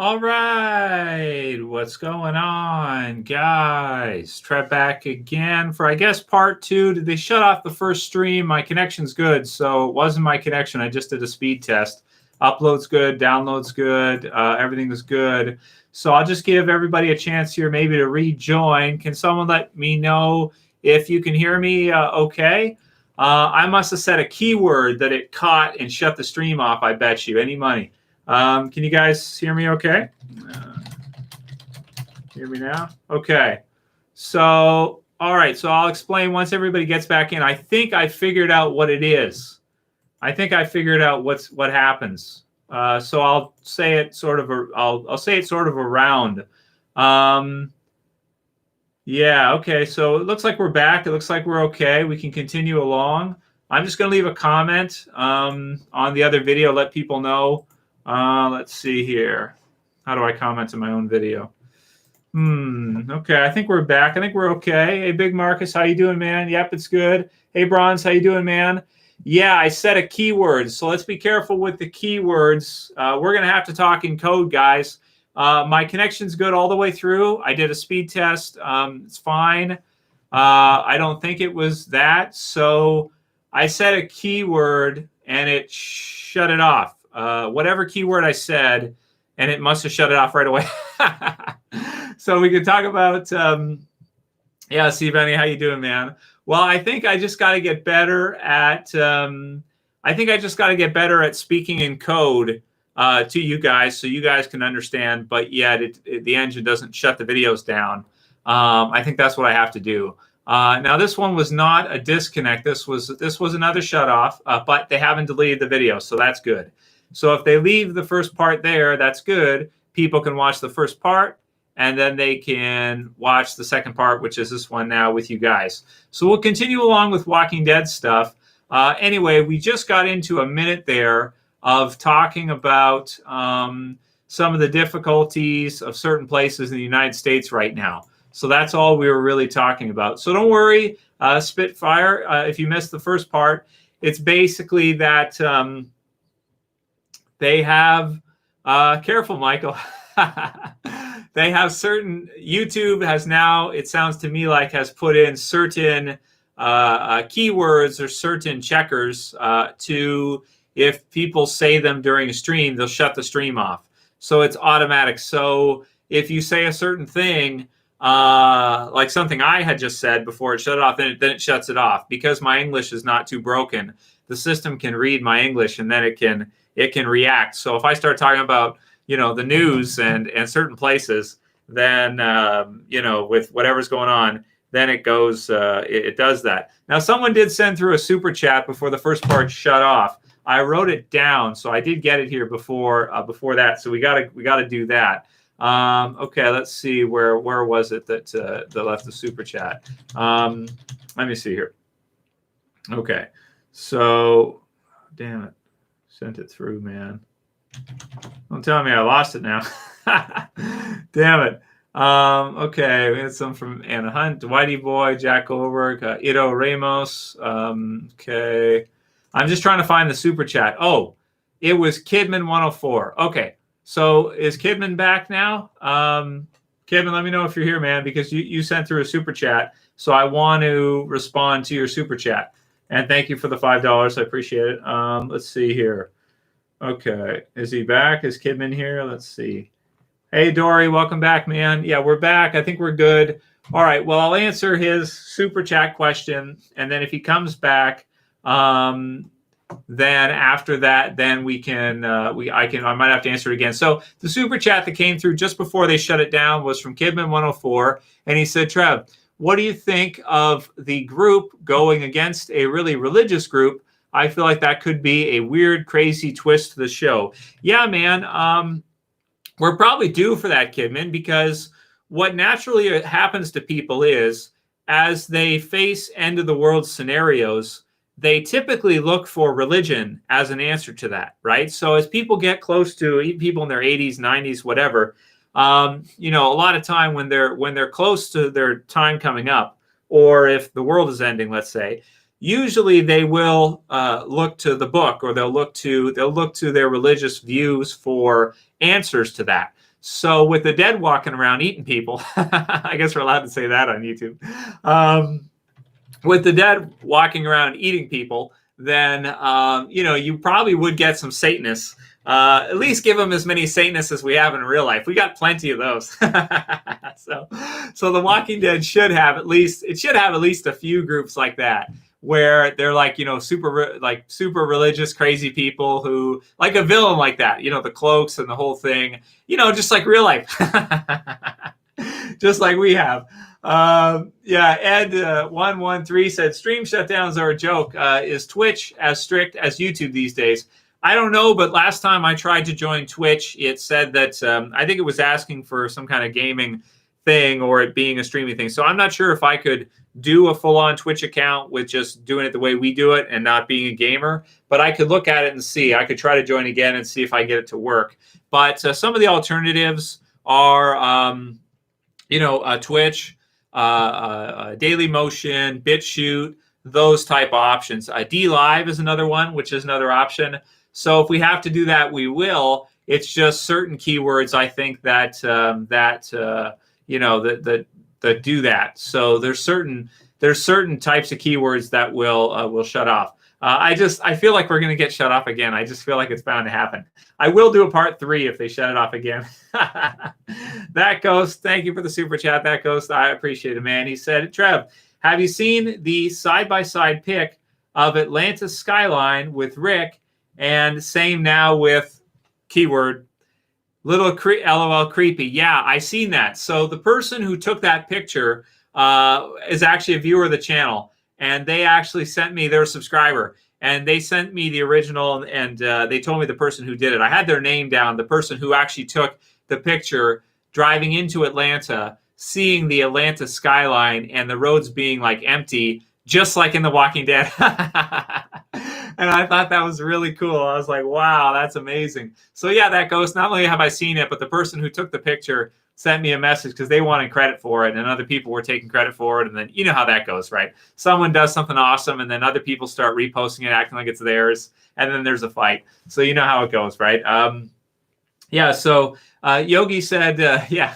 All right, what's going on, guys? Trev back again for, I guess, part two. Did they shut off the first stream? My connection's good, so it wasn't my connection. I just did a speed test. Upload's good, download's good, everything is good. So I'll just give everybody a chance here maybe to rejoin. Can someone let me know if you can hear me okay? I must have said a keyword that it caught and shut the stream off, I bet you. Any money? Can you guys hear me okay? Hear me now? Okay. So, all right. So I'll explain once everybody gets back in. I think I figured out what it is. I think I figured out what happens. So I'll say it sort of. I'll say it sort of around. Yeah. Okay. So it looks like we're back. It looks like we're okay. We can continue along. I'm just going to leave a comment on the other video. Let people know. Let's see here. How do I comment on my own video? Okay, I think we're back. I think we're okay. Hey, Big Marcus, how you doing, man? Yep, it's good. Hey, Bronze, how you doing, man? Yeah, I said a keyword, so let's be careful with the keywords. We're going to have to talk in code, guys. My connection's good all the way through. I did a speed test. It's fine. I don't think it was that. So I said a keyword, and it shut it off. Whatever keyword I said, and it must have shut it off right away. So we could talk about, yeah, Steve, Benny, how you doing, man? Well, I think I just got to get better at, speaking in code to you guys so you guys can understand, but yet the engine doesn't shut the videos down. I think that's what I have to do. Now, this one was not a disconnect. This was another shut off, but they haven't deleted the video, so that's good. So if they leave the first part there, that's good. People can watch the first part, and then they can watch the second part, which is this one now with you guys. So we'll continue along with Walking Dead stuff. Anyway, we just got into a minute there of talking about some of the difficulties of certain places in the United States right now. So that's all we were really talking about. So don't worry, Spitfire, if you missed the first part, it's basically that they have, careful, Michael. They have certain, YouTube has now, it sounds to me like, has put in certain keywords or certain checkers to, if people say them during a stream, they'll shut the stream off. So it's automatic. So if you say a certain thing, like something I had just said before it shut it off, then it shuts it off. Because my English is not too broken, the system can read my English and then it can react. So if I start talking about, the news and certain places, then, with whatever's going on, then it goes, it does that. Now, someone did send through a super chat before the first part shut off. I wrote it down, so I did get it here before that. So we gotta do that. Okay, let's see, where was it that left the super chat? Let me see here. Okay, so, damn it, sent it through, man. Don't tell me I lost it now. Damn it. Okay, we had some from Anna Hunt, Whitey Boy, Jack Goldberg, Ido Ramos. Okay, I'm just trying to find the super chat. Oh, it was Kidman 104. Okay, so is Kidman back now? Kidman, let me know if you're here, man, because you sent through a super chat, so I want to respond to your super chat. And thank you for the $5. I appreciate it. Let's see here. Okay, is he back? Is Kidman here? Let's see. Hey, Dory, welcome back, man. Yeah, we're back. I think we're good. All right, well, I'll answer his super chat question, and then if he comes back, then after that, then we can, I might have to answer it again. So the super chat that came through just before they shut it down was from Kidman 104, and he said, Trev, what do you think of the group going against a really religious group? I feel like that could be a weird, crazy twist to the show. Yeah, man. We're probably due for that, Kidman, because what naturally happens to people is, as they face end-of-the-world scenarios, they typically look for religion as an answer to that, right? So as people get close to, even people in their 80s, 90s, whatever, a lot of time when they're close to their time coming up, or if the world is ending, let's say, usually they will look to the book, or they'll look to their religious views for answers to that. So with the dead walking around eating people, I guess we're allowed to say that on YouTube. With the dead walking around eating people, then you probably would get some Satanists. At least give them as many Satanists as we have in real life. We got plenty of those. So The Walking Dead should have at least a few groups like that, where they're like, super religious, crazy people who like a villain like that, the cloaks and the whole thing, just like real life, just like we have. Ed 113 said stream shutdowns are a joke. Is Twitch as strict as YouTube these days? I don't know, but last time I tried to join Twitch, it said that I think it was asking for some kind of gaming thing or it being a streaming thing. So I'm not sure if I could do a full-on Twitch account with just doing it the way we do it and not being a gamer, but I could look at it and see. I could try to join again and see if I get it to work. But some of the alternatives are, Twitch, Daily Motion, BitChute, those type of options. D Live is another one, which is another option. So if we have to do that, we will. It's just certain keywords, I think, that do that. So there's certain types of keywords that will shut off. I feel like we're going to get shut off again. I just feel like it's bound to happen. I will do a part 3 if they shut it off again. That Ghost, thank you for the super chat. That Ghost, I appreciate it, man. He said, Trev, have you seen the side-by-side pic of Atlantis skyline with Rick, and same now with keyword LOL creepy? Yeah, I seen that. So the person who took that picture is actually a viewer of the channel, and they actually sent me their subscriber, and they sent me the original, and they told me the person who did it. I had their name down, the person who actually took the picture driving into Atlanta, seeing the Atlanta skyline and the roads being like empty, just like in The Walking Dead. And I thought that was really cool. I was like, wow, that's amazing. So yeah, that Ghost, not only have I seen it, but the person who took the picture sent me a message because they wanted credit for it and other people were taking credit for it. And then you know how that goes, right? Someone does something awesome and then other people start reposting it, acting like it's theirs. And then there's a fight. So you know how it goes, right? So Yogi said, yeah,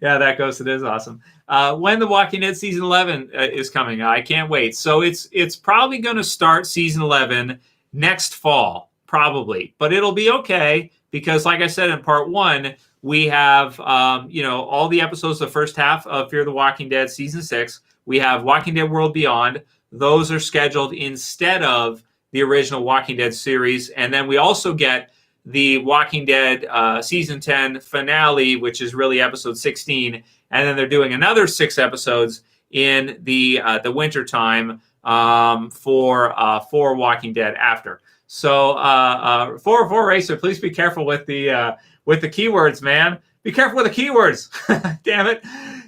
that Ghost, it is awesome. When The Walking Dead season 11 is coming, I can't wait. So it's probably going to start season 11 next fall, probably, but it'll be okay because, like I said in part 1, we have all the episodes of the first half of Fear the Walking Dead season 6. We have Walking Dead World Beyond. Those are scheduled instead of the original Walking Dead series, and then we also get the Walking Dead season 10 finale, which is really episode 16. And then they're doing another 6 episodes in the winter time for Walking Dead after. So 404 Racer, please be careful with the keywords, man. Be careful with the keywords. Damn it.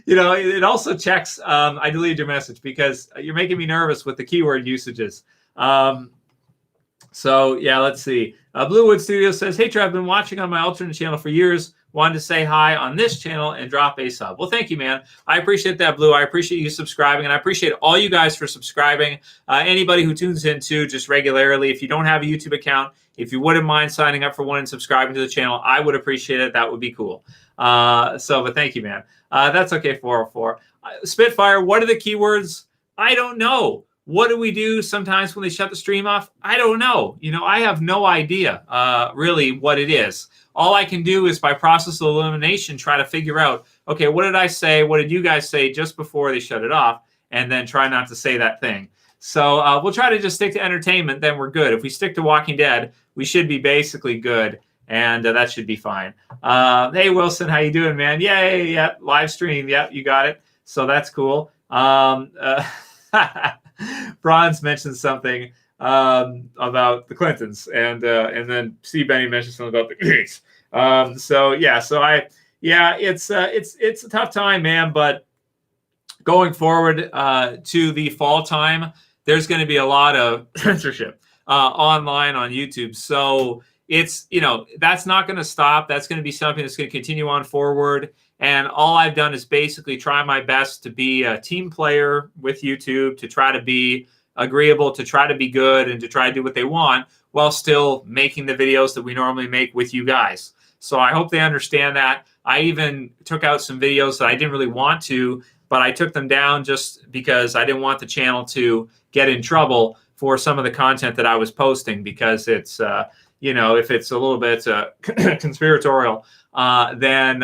It also checks. I deleted your message because you're making me nervous with the keyword usages. So yeah, let's see. Bluewood Studio says, hey, Trev, I've been watching on my alternate channel for years. Wanted to say hi on this channel and drop a sub. Well, thank you, man. I appreciate that, Blue. I appreciate you subscribing, and I appreciate all you guys for subscribing. Anybody who tunes in, too, just regularly. If you don't have a YouTube account, if you wouldn't mind signing up for one and subscribing to the channel, I would appreciate it. That would be cool. But thank you, man. That's okay, 404. Spitfire, what are the keywords? I don't know. What do we do sometimes when they shut the stream off? I don't know. I have no idea really what it is. All I can do is by process of elimination try to figure out, okay, what did I say? What did you guys say just before they shut it off? And then try not to say that thing. So we'll try to just stick to entertainment. Then we're good. If we stick to Walking Dead, we should be basically good. And that should be fine. Hey, Wilson, how you doing, man? Yay, yeah, live stream. Yep, you got it. So that's cool. Bronze mentioned something about the Clintons, and then Steve Benny mentioned something about the Gates. It's a tough time, man. But going forward to the fall time, there's going to be a lot of censorship online on YouTube. So it's that's not going to stop. That's going to be something that's going to continue on forward. And all I've done is basically try my best to be a team player with YouTube, to try to be agreeable, to try to be good, and to try to do what they want while still making the videos that we normally make with you guys. So I hope they understand that. I even took out some videos that I didn't really want to, but I took them down just because I didn't want the channel to get in trouble for some of the content that I was posting, because it's, if it's a little bit conspiratorial, then,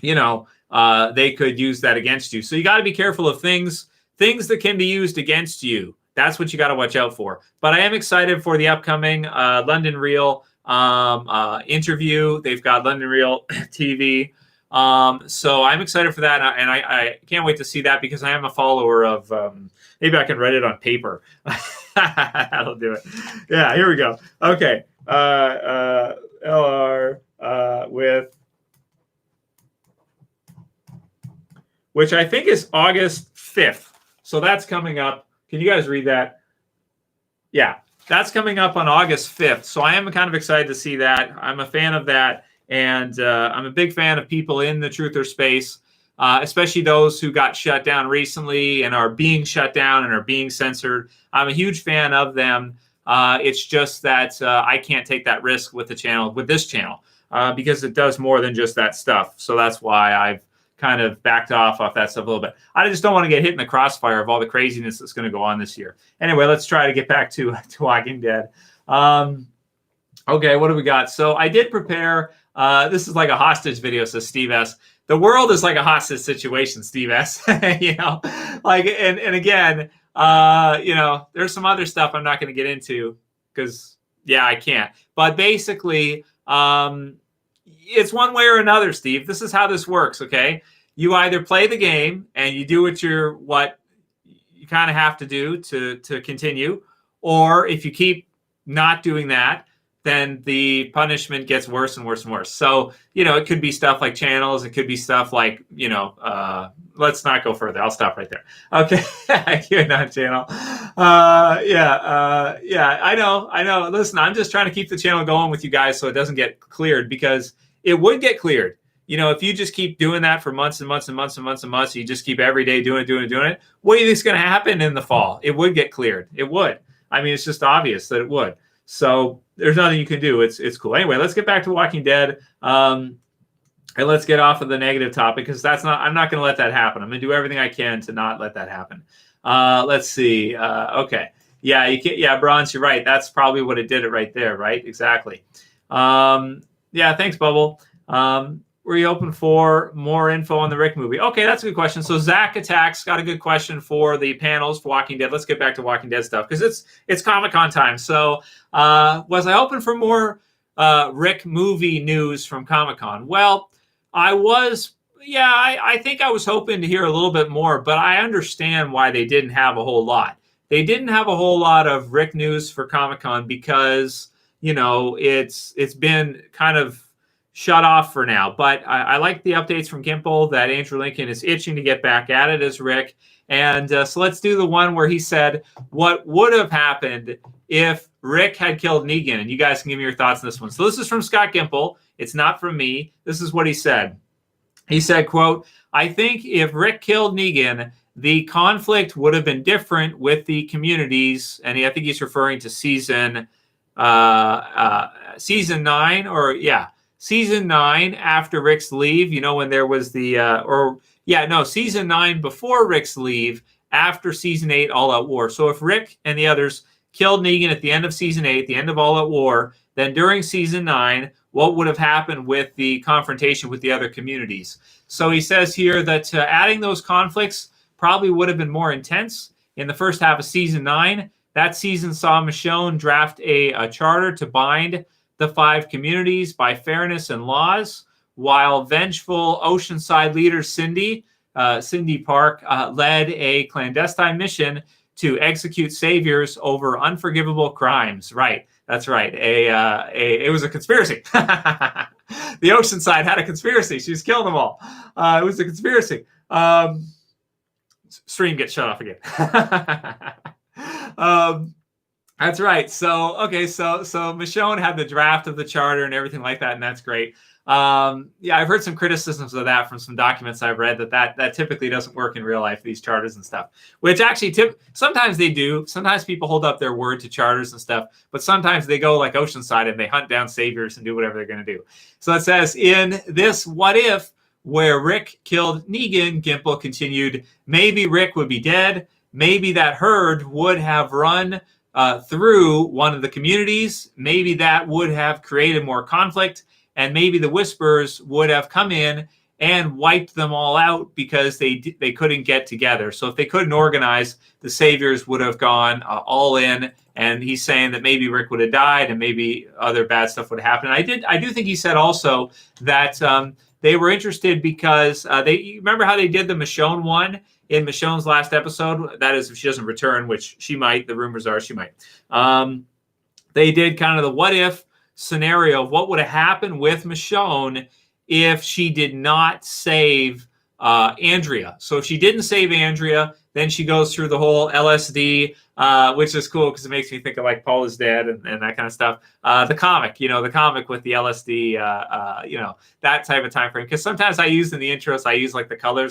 they could use that against you. So you got to be careful of things that can be used against you. That's what you got to watch out for. But I am excited for the upcoming London Real interview. They've got London Real TV. So I'm excited for that. And I can't wait to see that, because I am a follower of, maybe I can write it on paper. That'll do it. Yeah, here we go. Okay. LR with, which I think is August 5th. So that's coming up. Can you guys read that? Yeah, that's coming up on August 5th. So I am kind of excited to see that. I'm a fan of that. And I'm a big fan of people in the truther space, especially those who got shut down recently and are being shut down and are being censored. I'm a huge fan of them. It's just that I can't take that risk with this channel, because it does more than just that stuff. So that's why I've kind of backed off that stuff a little bit. I just don't want to get hit in the crossfire of all the craziness that's going to go on this year. Anyway, let's try to get back to Walking Dead. Okay, what do we got? So I did prepare. This is like a hostage video, says Steve S. The world is like a hostage situation, Steve S. And again, there's some other stuff I'm not going to get into because, I can't. But basically, it's one way or another, Steve. This is how this works, okay? You either play the game and you do what you kind of have to do to continue, or if you keep not doing that, then the punishment gets worse and worse and worse. So, it could be stuff like channels. It could be stuff like, let's not go further. I'll stop right there. Okay. QAnon channel. I know. Listen, I'm just trying to keep the channel going with you guys so it doesn't get cleared, because it would get cleared. If you just keep doing that for months and months and months and months and months, you just keep every day doing it. What do you think is going to happen in the fall? It would get cleared. It would. I mean, it's just obvious that it would. So there's nothing you can do. It's cool. Anyway, let's get back to Walking Dead. And let's get off of the negative topic, because I'm not going to let that happen. I'm going to do everything I can to not let that happen. Let's see. Okay. Yeah, you can. Yeah, Bronze, you're right. That's probably what it did it right there. Right. Exactly. Yeah. Thanks, Bubble. Were you open for more info on the Rick movie? Okay, that's a good question. So Zach Attacks got a good question for the panels for Walking Dead. Let's get back to Walking Dead stuff, because it's Comic-Con time. So was I open for more Rick movie news from Comic-Con? Well, I was. Yeah, I think I was hoping to hear a little bit more, but I understand why they didn't have a whole lot. They didn't have a whole lot of Rick news for Comic-Con because, it's been kind of shut off for now. But I like the updates from Gimple that Andrew Lincoln is itching to get back at it as Rick. And so let's do the one where he said what would have happened if Rick had killed Negan. And you guys can give me your thoughts on this one. So this is from Scott Gimple. It's not from me. This is what he said. He said, quote, "I think if Rick killed Negan, the conflict would have been different with the communities." And I think he's referring to season 9 season 9 after Rick's leave, when there was season 9 before Rick's leave after season 8 All Out War. So if Rick and the others killed Negan at the end of season 8, the end of All Out War, then during season 9, what would have happened with the confrontation with the other communities? So he says here that adding those conflicts probably would have been more intense in the first half of season 9. That season saw Michonne draft a charter to bind the 5 communities by fairness and laws, while vengeful Oceanside leader Cindy Park led a clandestine mission to execute saviors over unforgivable crimes. Right, that's right. It was a conspiracy. The Oceanside had a conspiracy. She was killing them all. It was a conspiracy. Stream gets shut off again. That's right. So okay, so Michonne had the draft of the charter and everything like that, and that's great. Yeah, I've heard some criticisms of that from some documents I've read that typically doesn't work in real life, these charters and stuff. Which actually, sometimes they do. Sometimes people hold up their word to charters and stuff, but sometimes they go like Oceanside and they hunt down saviors and do whatever they're going to do. So it says in this what if where Rick killed Negan, Gimple continued, maybe Rick would be dead. Maybe that herd would have run through one of the communities. Maybe that would have created more conflict, and maybe the Whisperers would have come in and wiped them all out because they couldn't get together. So if they couldn't organize, the Saviors would have gone all in. And he's saying that maybe Rick would have died, and maybe other bad stuff would have happened. I do think he said also that they were interested because they remember how they did the Michonne one in Michonne's last episode. That is, if she doesn't return, which she might. The rumors are she might. They did kind of the what if scenario of what would have happened with Michonne if she did not save Andrea. So if she didn't save Andrea, then she goes through the whole LSD, which is cool because it makes me think of like Paul is Dead and that kind of stuff. The comic, the comic with the LSD, that type of time frame. Because sometimes I use in the intros, I use like the color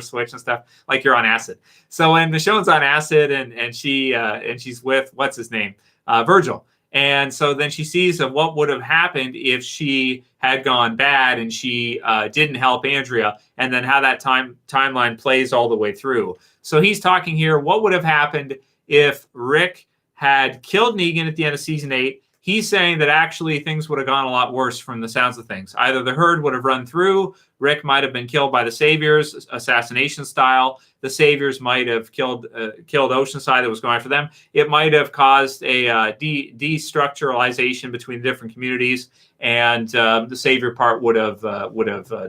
switch and stuff, like you're on acid. So when Michonne's on acid and she's with what's his name, Virgil. And so then she sees of what would have happened if she had gone bad and she didn't help Andrea, and then how that timeline plays all the way through. So he's talking here, what would have happened if Rick had killed Negan at the end of season 8? He's saying that actually things would have gone a lot worse from the sounds of things. Either the herd would have run through, Rick might have been killed by the Saviors, assassination style. The Saviors might have killed Oceanside that was going for them. It might have caused a destructuralization between the different communities, and the Savior part would have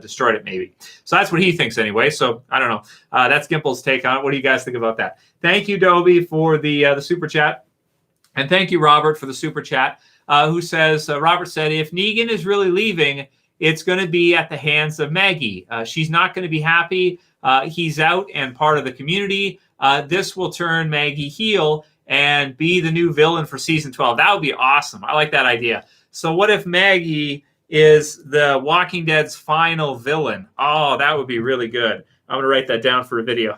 destroyed it maybe. So that's what he thinks anyway. So I don't know. That's Gimple's take on it. What do you guys think about that? Thank you, Dobie, for the super chat. And thank you, Robert, for the super chat, who says, Robert said, if Negan is really leaving, it's going to be at the hands of Maggie. She's not going to be happy. He's out and part of the community. This will turn Maggie heel and be the new villain for season 12. That would be awesome. I like that idea. So what if Maggie is the Walking Dead's final villain? Oh, that would be really good. I'm going to write that down for a video.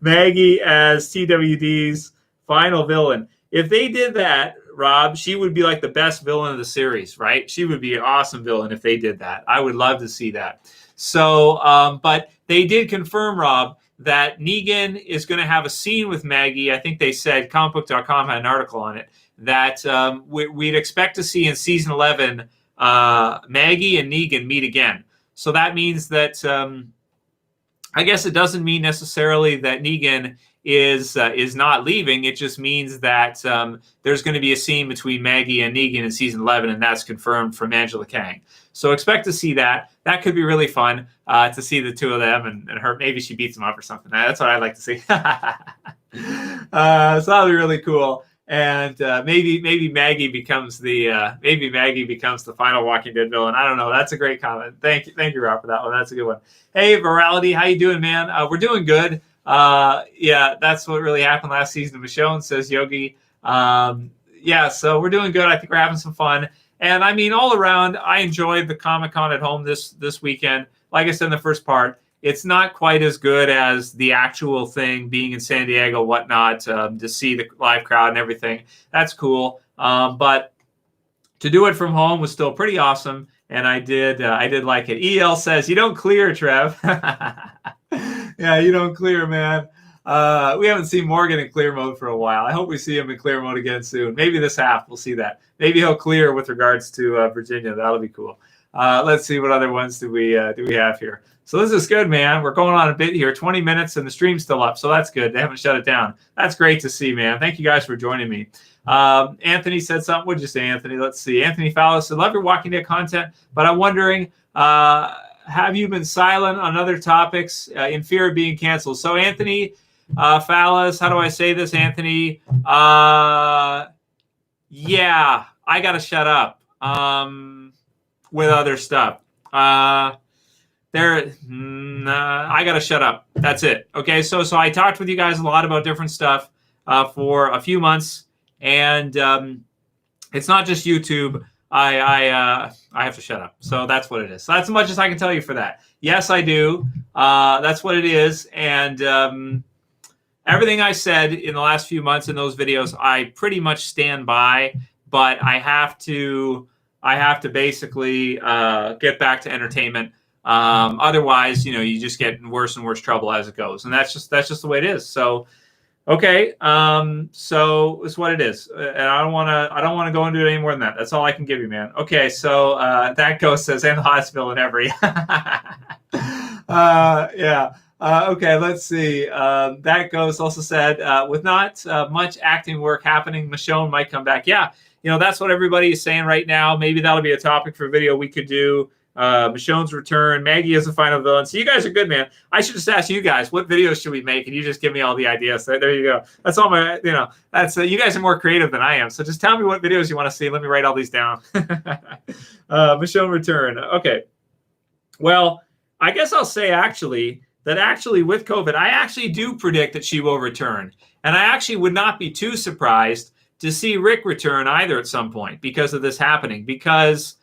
Maggie as TWD's final villain. If they did that, Rob, she would be like the best villain of the series, right? She would be an awesome villain if they did that. I would love to see that. So, but they did confirm, Rob, that Negan is going to have a scene with Maggie. I think they said, comicbook.com had an article on it, that we'd expect to see in season 11 Maggie and Negan meet again. So that means that I guess it doesn't mean necessarily that Negan is not leaving. It just means that there's going to be a scene between Maggie and Negan in season 11, and that's confirmed from Angela Kang. So expect to see that. That could be really fun to see the two of them and her. Maybe she beats them up or something. That's what I'd like to see. So that'll be really cool. And maybe Maggie becomes the final Walking Dead villain. I don't know. That's a great comment. Thank you, Rob, for that one. That's a good one. Hey, Virality, how you doing, man? We're doing good. Yeah, that's what really happened last season of Michonne, says Yogi. Yeah, so we're doing good. I think we're having some fun. And I mean, all around, I enjoyed the Comic-Con at home this weekend. Like I said in the first part, it's not quite as good as the actual thing being in San Diego, whatnot, to see the live crowd and everything. That's cool. But to do it from home was still pretty awesome. And I did like it. EL says, you don't clear, Trev. Yeah, you don't clear, man. We haven't seen Morgan in clear mode for a while. I hope we see him in clear mode again soon. Maybe this half, we'll see that. Maybe he'll clear with regards to Virginia. That'll be cool. Let's see what other ones do we have here. So this is good, man. We're going on a bit here, 20 minutes, and the stream's still up, so that's good. They haven't shut it down. That's great to see, man. Thank you guys for joining me. Anthony said something. What did you say, Anthony? Let's see. Anthony Fowler said, love your Walking Dead content, but I'm wondering, have you been silent on other topics in fear of being canceled? So, Anthony Fallas, how do I say this, Anthony? Yeah, I got to shut up with other stuff. I got to shut up. That's it. Okay, so I talked with you guys a lot about different stuff for a few months, And it's not just YouTube. I have to shut up. So that's what it is. So that's as much as I can tell you for that. Yes, I do. That's what it is. And everything I said in the last few months in those videos, I pretty much stand by. But I have to basically get back to entertainment. Otherwise, you just get in worse and worse trouble as it goes, and that's just the way it is. So. Okay, so it's what it is, and I don't want to go into it any more than that. That's all I can give you, man. Okay, so that ghost says, "And the hottest villain ever." Yeah. Okay, let's see. That ghost also said, with not much acting work happening, Michonne might come back. Yeah, that's what everybody is saying right now. Maybe that'll be a topic for a video we could do. Michonne's return, Maggie is the final villain. So you guys are good, man. I should just ask you guys, what videos should we make? And you just give me all the ideas. So there you go. That's all my, that's you guys are more creative than I am. So just tell me what videos you want to see. Let me write all these down. Michonne return. Okay. Well, I guess I'll say that with COVID, I actually do predict that she will return. And I actually would not be too surprised to see Rick return either at some point because of this happening. Because,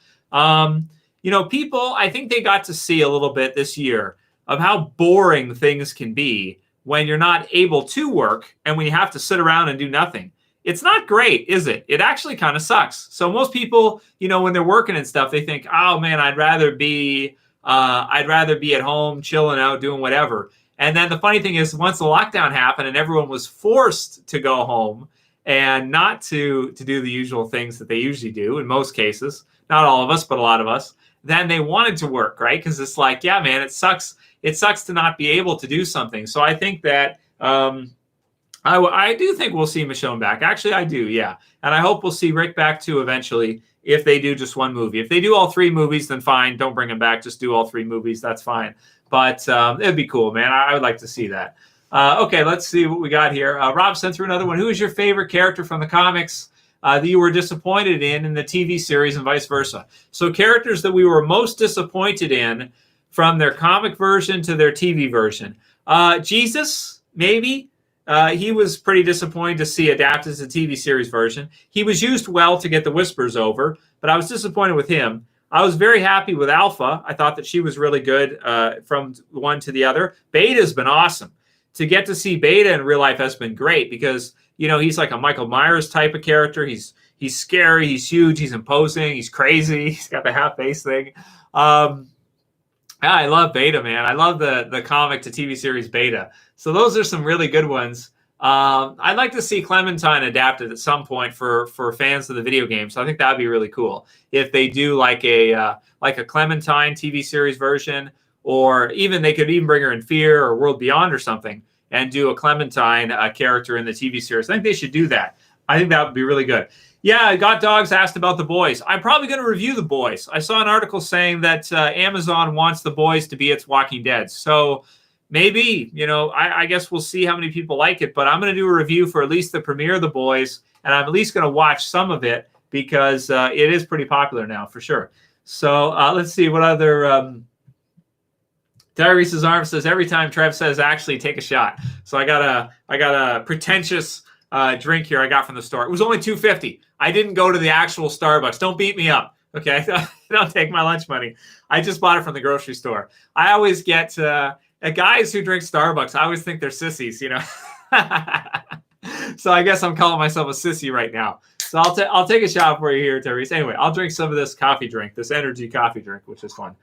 people, I think they got to see a little bit this year of how boring things can be when you're not able to work and when you have to sit around and do nothing. It's not great, is it? It actually kind of sucks. So most people, when they're working and stuff, they think, oh man, I'd rather be at home, chilling out, doing whatever. And then the funny thing is, once the lockdown happened and everyone was forced to go home and not to do the usual things that they usually do in most cases, not all of us, but a lot of us, then they wanted to work, right? Because it's like, yeah, man, it sucks. It sucks to not be able to do something. So I think that I do think we'll see Michonne back. Actually, I do, yeah. And I hope we'll see Rick back too eventually if they do just one movie. If they do all 3 movies, then fine. Don't bring him back. Just do all 3 movies. That's fine. But it'd be cool, man. I would like to see that. Okay, let's see what we got here. Rob sent through another one. Who is your favorite character from the comics that you were disappointed in the TV series and vice versa? So characters that we were most disappointed in from their comic version to their TV version. Jesus, maybe. He was pretty disappointed to see adapted as a TV series version. He was used well to get the whispers over, but I was disappointed with him. I was very happy with Alpha. I thought that she was really good from one to the other. Beta's been awesome. To get to see Beta in real life has been great because he's like a Michael Myers type of character. He's scary. He's huge. He's imposing. He's crazy. He's got the half face thing. Yeah, I love Beta, man. I love the comic to TV series Beta. So those are some really good ones. I'd like to see Clementine adapted at some point for fans of the video game. So I think that would be really cool if they do like a Clementine TV series version, or even they could even bring her in Fear or World Beyond or something and do a Clementine character in the TV series. I think they should do that. I think that would be really good. Yeah, Got Dogs asked about The Boys. I'm probably going to review The Boys. I saw an article saying that Amazon wants The Boys to be its Walking Dead. So maybe, I guess we'll see how many people like it. But I'm going to do a review for at least the premiere of The Boys. And I'm at least going to watch some of it because it is pretty popular now, for sure. So let's see what other... Tyrese's arm says, every time Trev says, actually take a shot. So I got a pretentious drink here I got from the store. It was only $2.50. I didn't go to the actual Starbucks. Don't beat me up. Okay. Don't take my lunch money. I just bought it from the grocery store. I always get guys who drink Starbucks. I always think they're sissies, So I guess I'm calling myself a sissy right now. So I'll take a shot for you here, Tyrese. Anyway, I'll drink some of this coffee drink, this energy coffee drink, which is fun.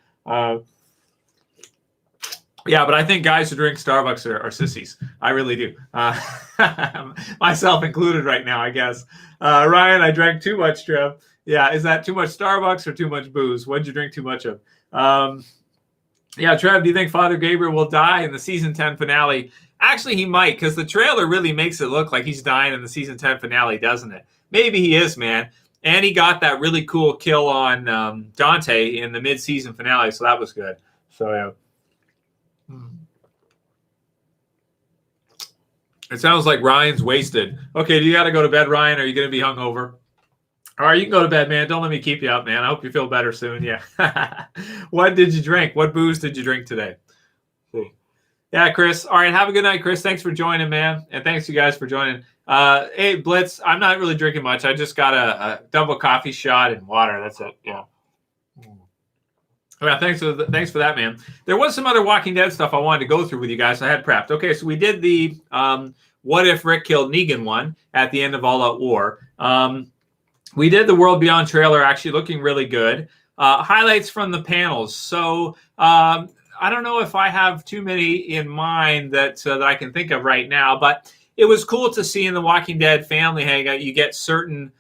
Yeah, but I think guys who drink Starbucks are sissies. I really do. Myself included right now, I guess. Ryan, I drank too much, Trev. Yeah, is that too much Starbucks or too much booze? What did you drink too much of? Yeah, Trev, do you think Father Gabriel will die in the season 10 finale? Actually, he might, because the trailer really makes it look like he's dying in the season 10 finale, doesn't it? Maybe he is, man. And he got that really cool kill on Dante in the mid-season finale, so that was good. So, yeah. It sounds like Ryan's wasted. Okay, do you got to go to bed, Ryan? Or are you going to be hungover? All right, you can go to bed, man. Don't let me keep you up, man. I hope you feel better soon. Yeah. What did you drink? What booze did you drink today? Yeah, Chris. All right, have a good night, Chris. Thanks for joining, man. And thanks, you guys, for joining. Hey, Blitz, I'm not really drinking much. I just got a double coffee shot and water. That's it. Yeah. Yeah, thanks for that, man. There was some other Walking Dead stuff I wanted to go through with you guys. I had prepped. Okay, so we did the what if Rick killed Negan one at the end of All Out War. We did the World Beyond trailer, actually looking really good. Highlights from the panels. So I don't know if I have too many in mind that I can think of right now, but it was cool to see in the Walking Dead family hangout. You get certain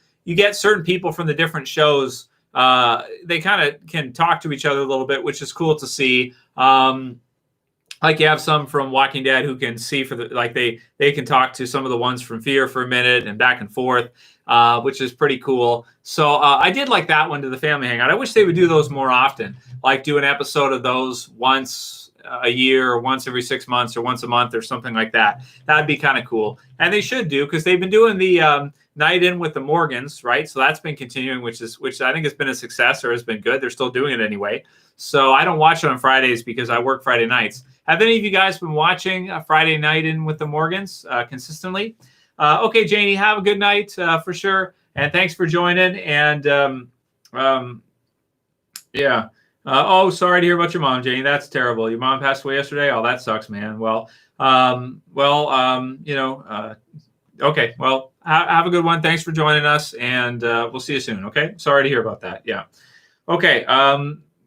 people from the different shows. They kind of can talk to each other a little bit, which is cool to see. Like you have some from Walking Dead who can see they can talk to some of the ones from Fear for a minute and back and forth, which is pretty cool. So I did like that one to the family hangout. I wish they would do those more often, like do an episode of those once a year or once every 6 months or once a month or something like that. That'd be kind of cool. And they should do, because they've been doing the Night In with the Morgans, right? So that's been continuing, which I think has been a success or has been good. They're still doing it anyway. So I don't watch it on Fridays because I work Friday nights. Have any of you guys been watching Friday Night In with the Morgans consistently? Okay, Janie, have a good night for sure. And thanks for joining. And yeah. Oh, sorry to hear about your mom, Janie. That's terrible. Your mom passed away yesterday. Oh, that sucks, man. Well, okay. Well, have a good one. Thanks for joining us, and we'll see you soon. Okay. Sorry to hear about that. Yeah. Okay.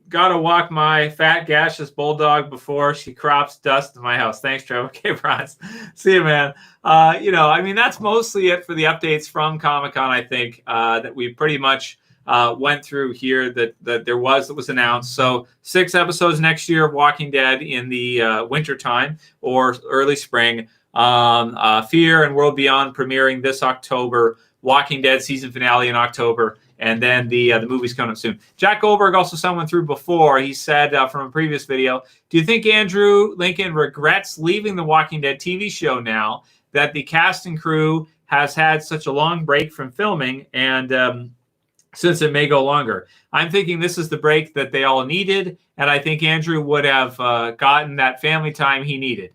Gotta walk my fat, gaseous bulldog before she crops dust in my house. Thanks, Trev. Okay, Bronze. See you, man. That's mostly it for the updates from Comic-Con, I think, that we pretty much went through here that that was announced. So 6 episodes next year of Walking Dead in the winter time or early spring. Fear and World Beyond premiering this October. Walking Dead season finale in October. And then the movie's coming up soon. Jack Goldberg also someone through before. He said from a previous video, do you think Andrew Lincoln regrets leaving the Walking Dead TV show now that the cast and crew has had such a long break from filming, and since it may go longer? I'm thinking this is the break that they all needed, and I think Andrew would have gotten that family time he needed.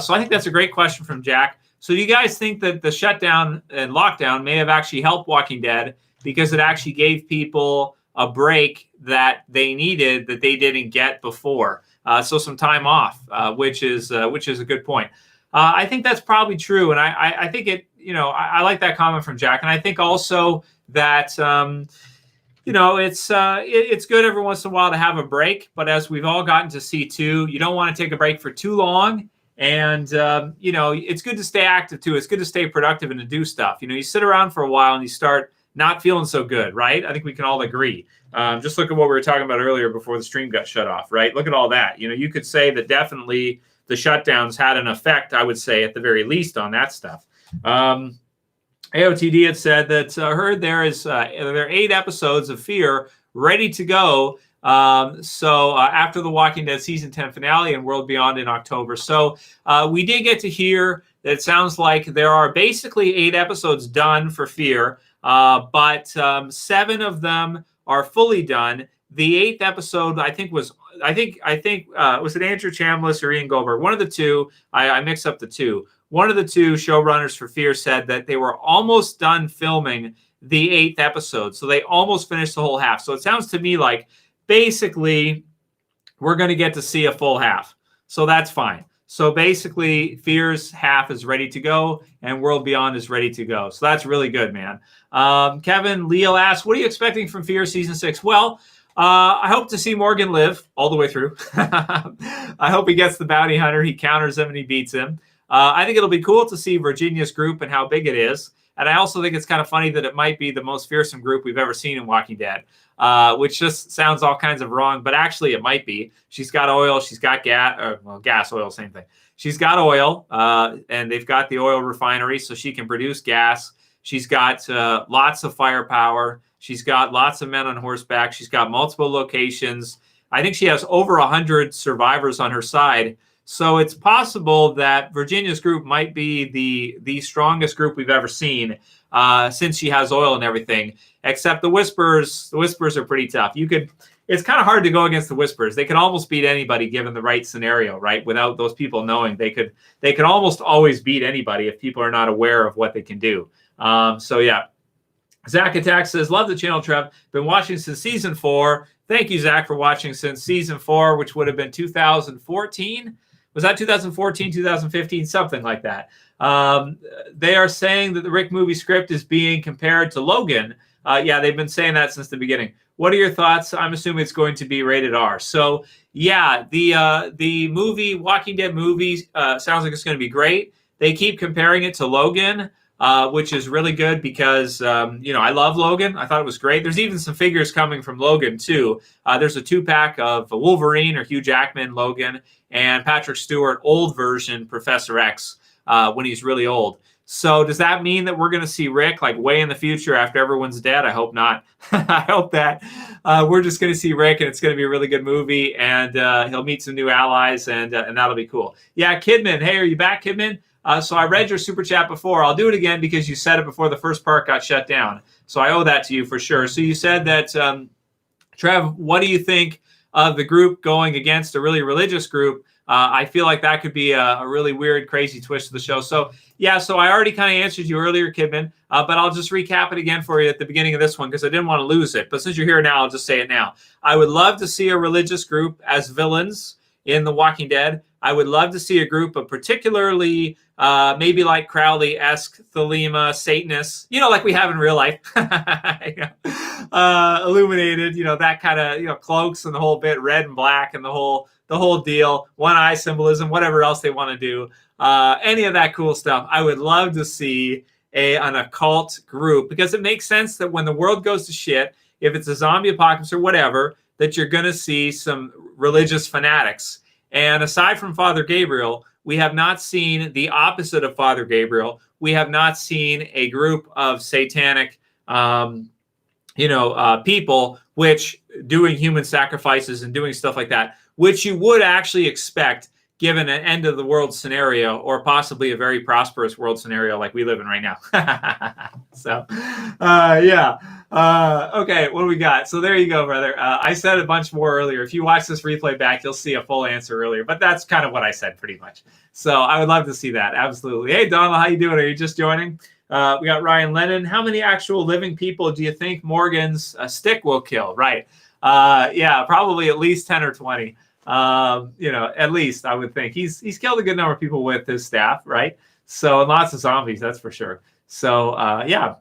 So I think that's a great question from Jack. So do you guys think that the shutdown and lockdown may have actually helped Walking Dead, because it actually gave people a break that they needed that they didn't get before? So some time off, which is a good point. I think that's probably true. And I think it, I like that comment from Jack. And I think also that, it's good every once in a while to have a break. But as we've all gotten to see too, you don't want to take a break for too long. And, it's good to stay active too. It's good to stay productive and to do stuff. You sit around for a while and you start not feeling so good, right? I think we can all agree. Just look at what we were talking about earlier before the stream got shut off, right? Look at all that. You could say that definitely the shutdowns had an effect, I would say, at the very least, on that stuff. AOTD had said that heard there are 8 episodes of Fear ready to go. So after the Walking Dead season 10 finale and World Beyond in October. So we did get to hear that it sounds like there are basically 8 episodes done for Fear. But 7 of them are fully done. The 8th episode, I think was it Andrew Chambliss or Ian Goldberg? One of the two. I mix up the two. One of the two showrunners for Fear said that they were almost done filming the 8th episode, so they almost finished the whole half. So it sounds to me like basically we're going to get to see a full half. So that's fine. So basically, Fear's half is ready to go, and World Beyond is ready to go. So that's really good, man. Kevin Leal asks, what are you expecting from Fear Season 6? Well, I hope to see Morgan live all the way through. I hope he gets the bounty hunter. He counters him and he beats him. I think it'll be cool to see Virginia's group and how big it is. And I also think it's kind of funny that it might be the most fearsome group we've ever seen in Walking Dead, which just sounds all kinds of wrong, but actually it might be. She's got oil, she's got gas, oil, same thing. She's got oil, and they've got the oil refinery, so she can produce gas. She's got lots of firepower. She's got lots of men on horseback. She's got multiple locations. I think she has over 100 survivors on her side. So it's possible that Virginia's group might be the strongest group we've ever seen since she has oil and everything. Except the Whispers are pretty tough. It's kind of hard to go against the Whispers. They can almost beat anybody given the right scenario, right? Without those people knowing, they could almost always beat anybody if people are not aware of what they can do. So yeah. Zach Attack says, love the channel, Trev. Been watching since season 4. Thank you, Zach, for watching since season 4, which would have been 2014. Was that 2014, 2015? Something like that. They are saying that the Rick movie script is being compared to Logan. Yeah, they've been saying that since the beginning. What are your thoughts? I'm assuming it's going to be rated R. So, yeah, the movie, Walking Dead movie, sounds like it's going to be great. They keep comparing it to Logan, which is really good because, I love Logan. I thought it was great. There's even some figures coming from Logan, too. There's a 2-pack of Wolverine or Hugh Jackman Logan and Patrick Stewart, old version Professor X, when he's really old. So does that mean that we're going to see Rick like way in the future after everyone's dead? I hope not. I hope that we're just going to see Rick and it's going to be a really good movie and he'll meet some new allies and that'll be cool. Yeah, Kidman. Hey, are you back, Kidman? So I read your super chat before. I'll do it again because you said it before the first part got shut down. So I owe that to you for sure. So you said that, Trev, what do you think of the group going against a really religious group? I feel like that could be a really weird, crazy twist to the show. So, yeah, so I already kind of answered you earlier, Kidman, but I'll just recap it again for you at the beginning of this one because I didn't want to lose it. But since you're here now, I'll just say it now. I would love to see a religious group as villains in The Walking Dead. I would love to see a group of particularly maybe like Crowley-esque Thelema Satanists, like we have in real life, illuminated, that kind of, cloaks and the whole bit, red and black and the whole deal, one eye symbolism, whatever else they want to do, any of that cool stuff. I would love to see an occult group because it makes sense that when the world goes to shit, if it's a zombie apocalypse or whatever, that you're going to see some religious fanatics. And aside from Father Gabriel, we have not seen the opposite of Father Gabriel. We have not seen a group of satanic, people which doing human sacrifices and doing stuff like that, which you would actually expect given an end of the world scenario or possibly a very prosperous world scenario like we live in right now. So, yeah. Okay, what do we got? So there you go, brother. I said a bunch more earlier. If you watch this replay back, you'll see a full answer earlier, but that's kind of what I said pretty much. So I would love to see that. Absolutely. Hey, Donald, how you doing? Are you just joining? We got Ryan Lennon. How many actual living people do you think Morgan's stick will kill? Right. Yeah, probably at least 10 or 20. At least I would think he's killed a good number of people with his staff, right? So and lots of zombies, that's for sure. So yeah,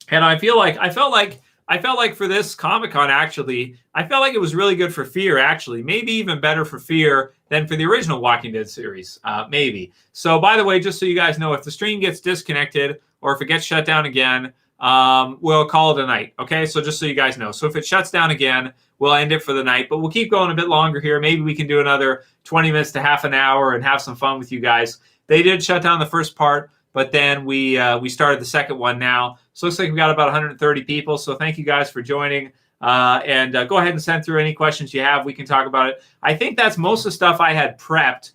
and I felt like for this Comic-Con actually, I felt like it was really good for Fear actually, maybe even better for Fear than for the original Walking Dead series, maybe. So by the way, just so you guys know, if the stream gets disconnected or if it gets shut down again, we'll call it a night. Okay, so just so you guys know, so if it shuts down again, we'll end it for the night, but we'll keep going a bit longer here. Maybe we can do another 20 minutes to half an hour and have some fun with you guys. They did shut down the first part, but then we started the second one now. So it looks like we got about 130 people. So thank you guys for joining. And go ahead and send through any questions you have. We can talk about it. I think that's most of the stuff I had prepped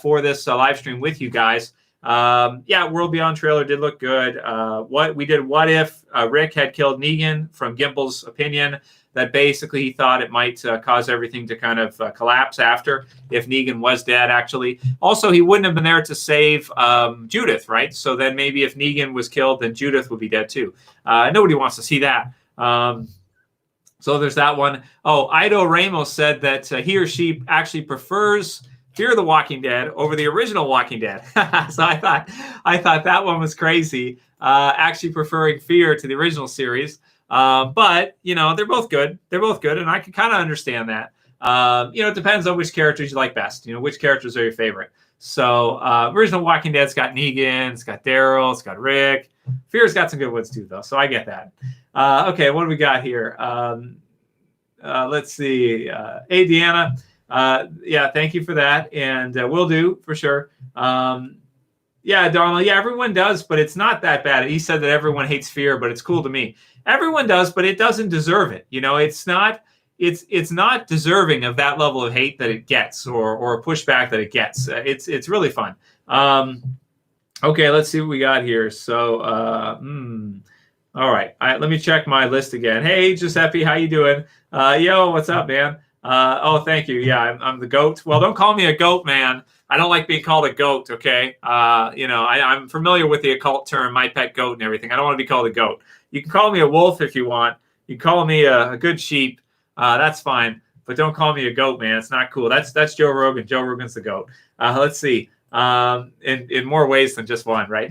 for this live stream with you guys. Yeah, World Beyond trailer did look good. What if Rick had killed Negan from Gimbel's opinion? That basically he thought it might cause everything to kind of collapse after if Negan was dead, actually. Also, he wouldn't have been there to save Judith, right? So then maybe if Negan was killed, then Judith would be dead too. Nobody wants to see that. So there's that one. Oh, Ido Ramos said that he or she actually prefers Fear the Walking Dead over the original Walking Dead. So I thought that one was crazy, actually preferring Fear to the original series. But they're both good. And I can kind of understand that. It depends on which characters you like best, which characters are your favorite. So, original Walking Dead's got Negan, it's got Daryl, it's got Rick. Fear's got some good ones too, though. So I get that. Okay. What do we got here? Let's see. Hey, Deanna. Yeah, thank you for that. And, will do for sure. Yeah, Donald. Yeah, everyone does, but it's not that bad. He said that everyone hates Fear, but it's cool to me. Everyone does, but it doesn't deserve it. It's not it's not deserving of that level of hate that it gets, or pushback that it gets. It's really fun. Okay, let's see what we got here. So, all right. Let me check my list again. Hey, Giuseppe, how you doing? Yo, what's up, man? Oh, thank you. Yeah, I'm the goat. Well, don't call me a goat, man. I don't like being called a goat, okay? I'm familiar with the occult term, my pet goat and everything. I don't want to be called a goat. You can call me a wolf if you want. You can call me a good sheep. That's fine. But don't call me a goat, man. It's not cool. That's Joe Rogan. Joe Rogan's the goat. Let's see. In more ways than just one, right?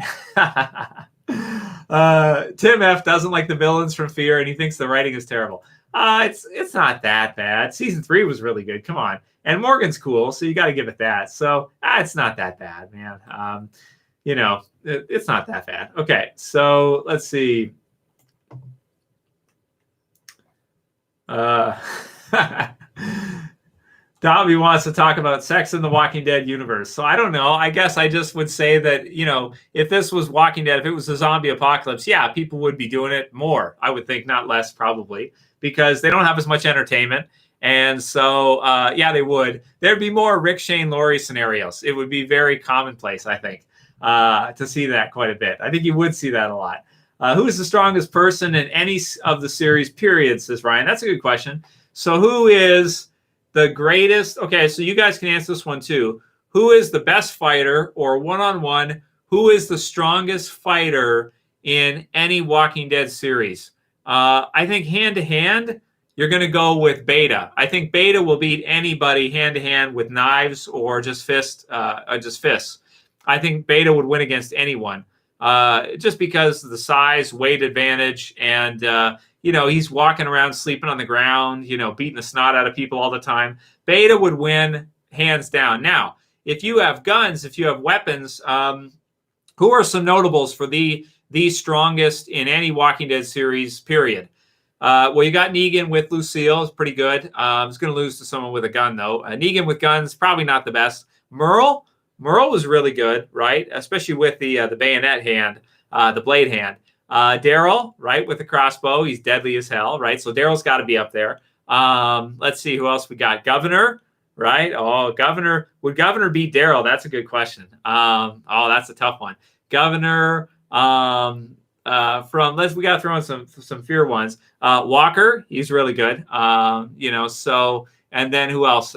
Tim F doesn't like the villains from Fear, and he thinks the writing is terrible. It's not that bad. Season 3 was really good. Come on. And Morgan's cool, so you got to give it that. So it's not that bad, man. It's not that bad. Okay, so let's see. Dobby wants to talk about sex in the Walking Dead universe. So I don't know. I guess I just would say that, if this was Walking Dead, if it was a zombie apocalypse, yeah, people would be doing it more. I would think, not less, probably, because they don't have as much entertainment. And so, yeah, they would. There'd be more Rick, Shane, Laurie scenarios. It would be very commonplace, I think, to see that quite a bit. I think you would see that a lot. Who is the strongest person in any of the series, period, says Ryan. That's a good question. So who is the greatest? Okay, so you guys can answer this one too. Who is the best fighter, or one-on-one? Who is the strongest fighter in any Walking Dead series? I think hand-to-hand, you're going to go with Beta. I think Beta will beat anybody hand-to-hand with knives or just fists. I think Beta would win against anyone, just because of the size, weight advantage, and he's walking around sleeping on the ground, beating the snot out of people all the time. Beta would win hands down. Now, if you have guns, if you have weapons, who are some notables for the strongest in any Walking Dead series, period? Well, you got Negan with Lucille. It's pretty good. He's going to lose to someone with a gun, though. Negan with guns, probably not the best. Merle was really good, right? Especially with the bayonet hand, the blade hand. Daryl, right, with the crossbow. He's deadly as hell, right? So Daryl's got to be up there. Let's see who else we got. Governor, right? Oh, Governor. Would Governor beat Daryl? That's a good question. That's a tough one. Governor, we got to throw in some Fear ones. Walker, he's really good. So, and then who else?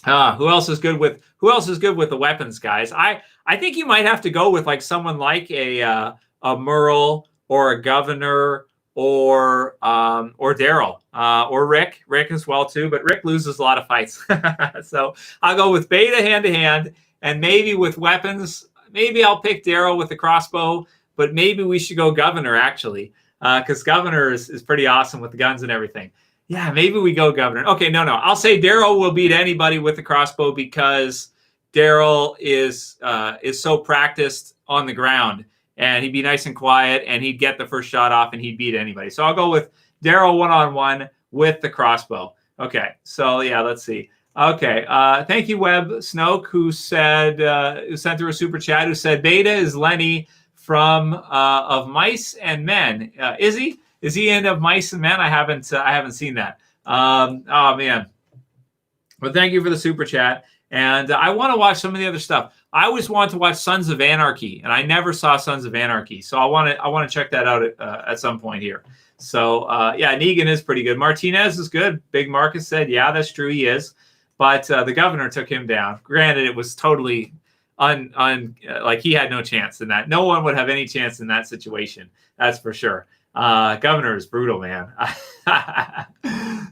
Who else is good with the weapons, guys? I think you might have to go with like someone like a Merle or a Governor or Daryl or Rick as well too. But Rick loses a lot of fights, so I'll go with Beta hand to hand, and maybe with weapons. Maybe I'll pick Daryl with the crossbow, but maybe we should go Governor actually, because Governor is pretty awesome with the guns and everything. Yeah, maybe we go Governor. Okay, no. I'll say Daryl will beat anybody with the crossbow because Daryl is so practiced on the ground, and he'd be nice and quiet, and he'd get the first shot off, and he'd beat anybody. So I'll go with Daryl one-on-one with the crossbow. Okay, so yeah, let's see. Okay, thank you, Webb Snoke, who sent through a super chat, who said Beta is Lenny from Of Mice and Men. Is he? Is he in Of Mice and Men? I haven't seen that. Oh man. But thank you for the super chat. And I want to watch some of the other stuff. I always want to watch Sons of Anarchy, and I never saw Sons of Anarchy. So I want to check that out at some point here. So yeah, Negan is pretty good. Martinez is good. Big Marcus said, yeah, that's true, he is. But the Governor took him down. Granted, it was totally like he had no chance in that. No one would have any chance in that situation. That's for sure. Governor is brutal, man.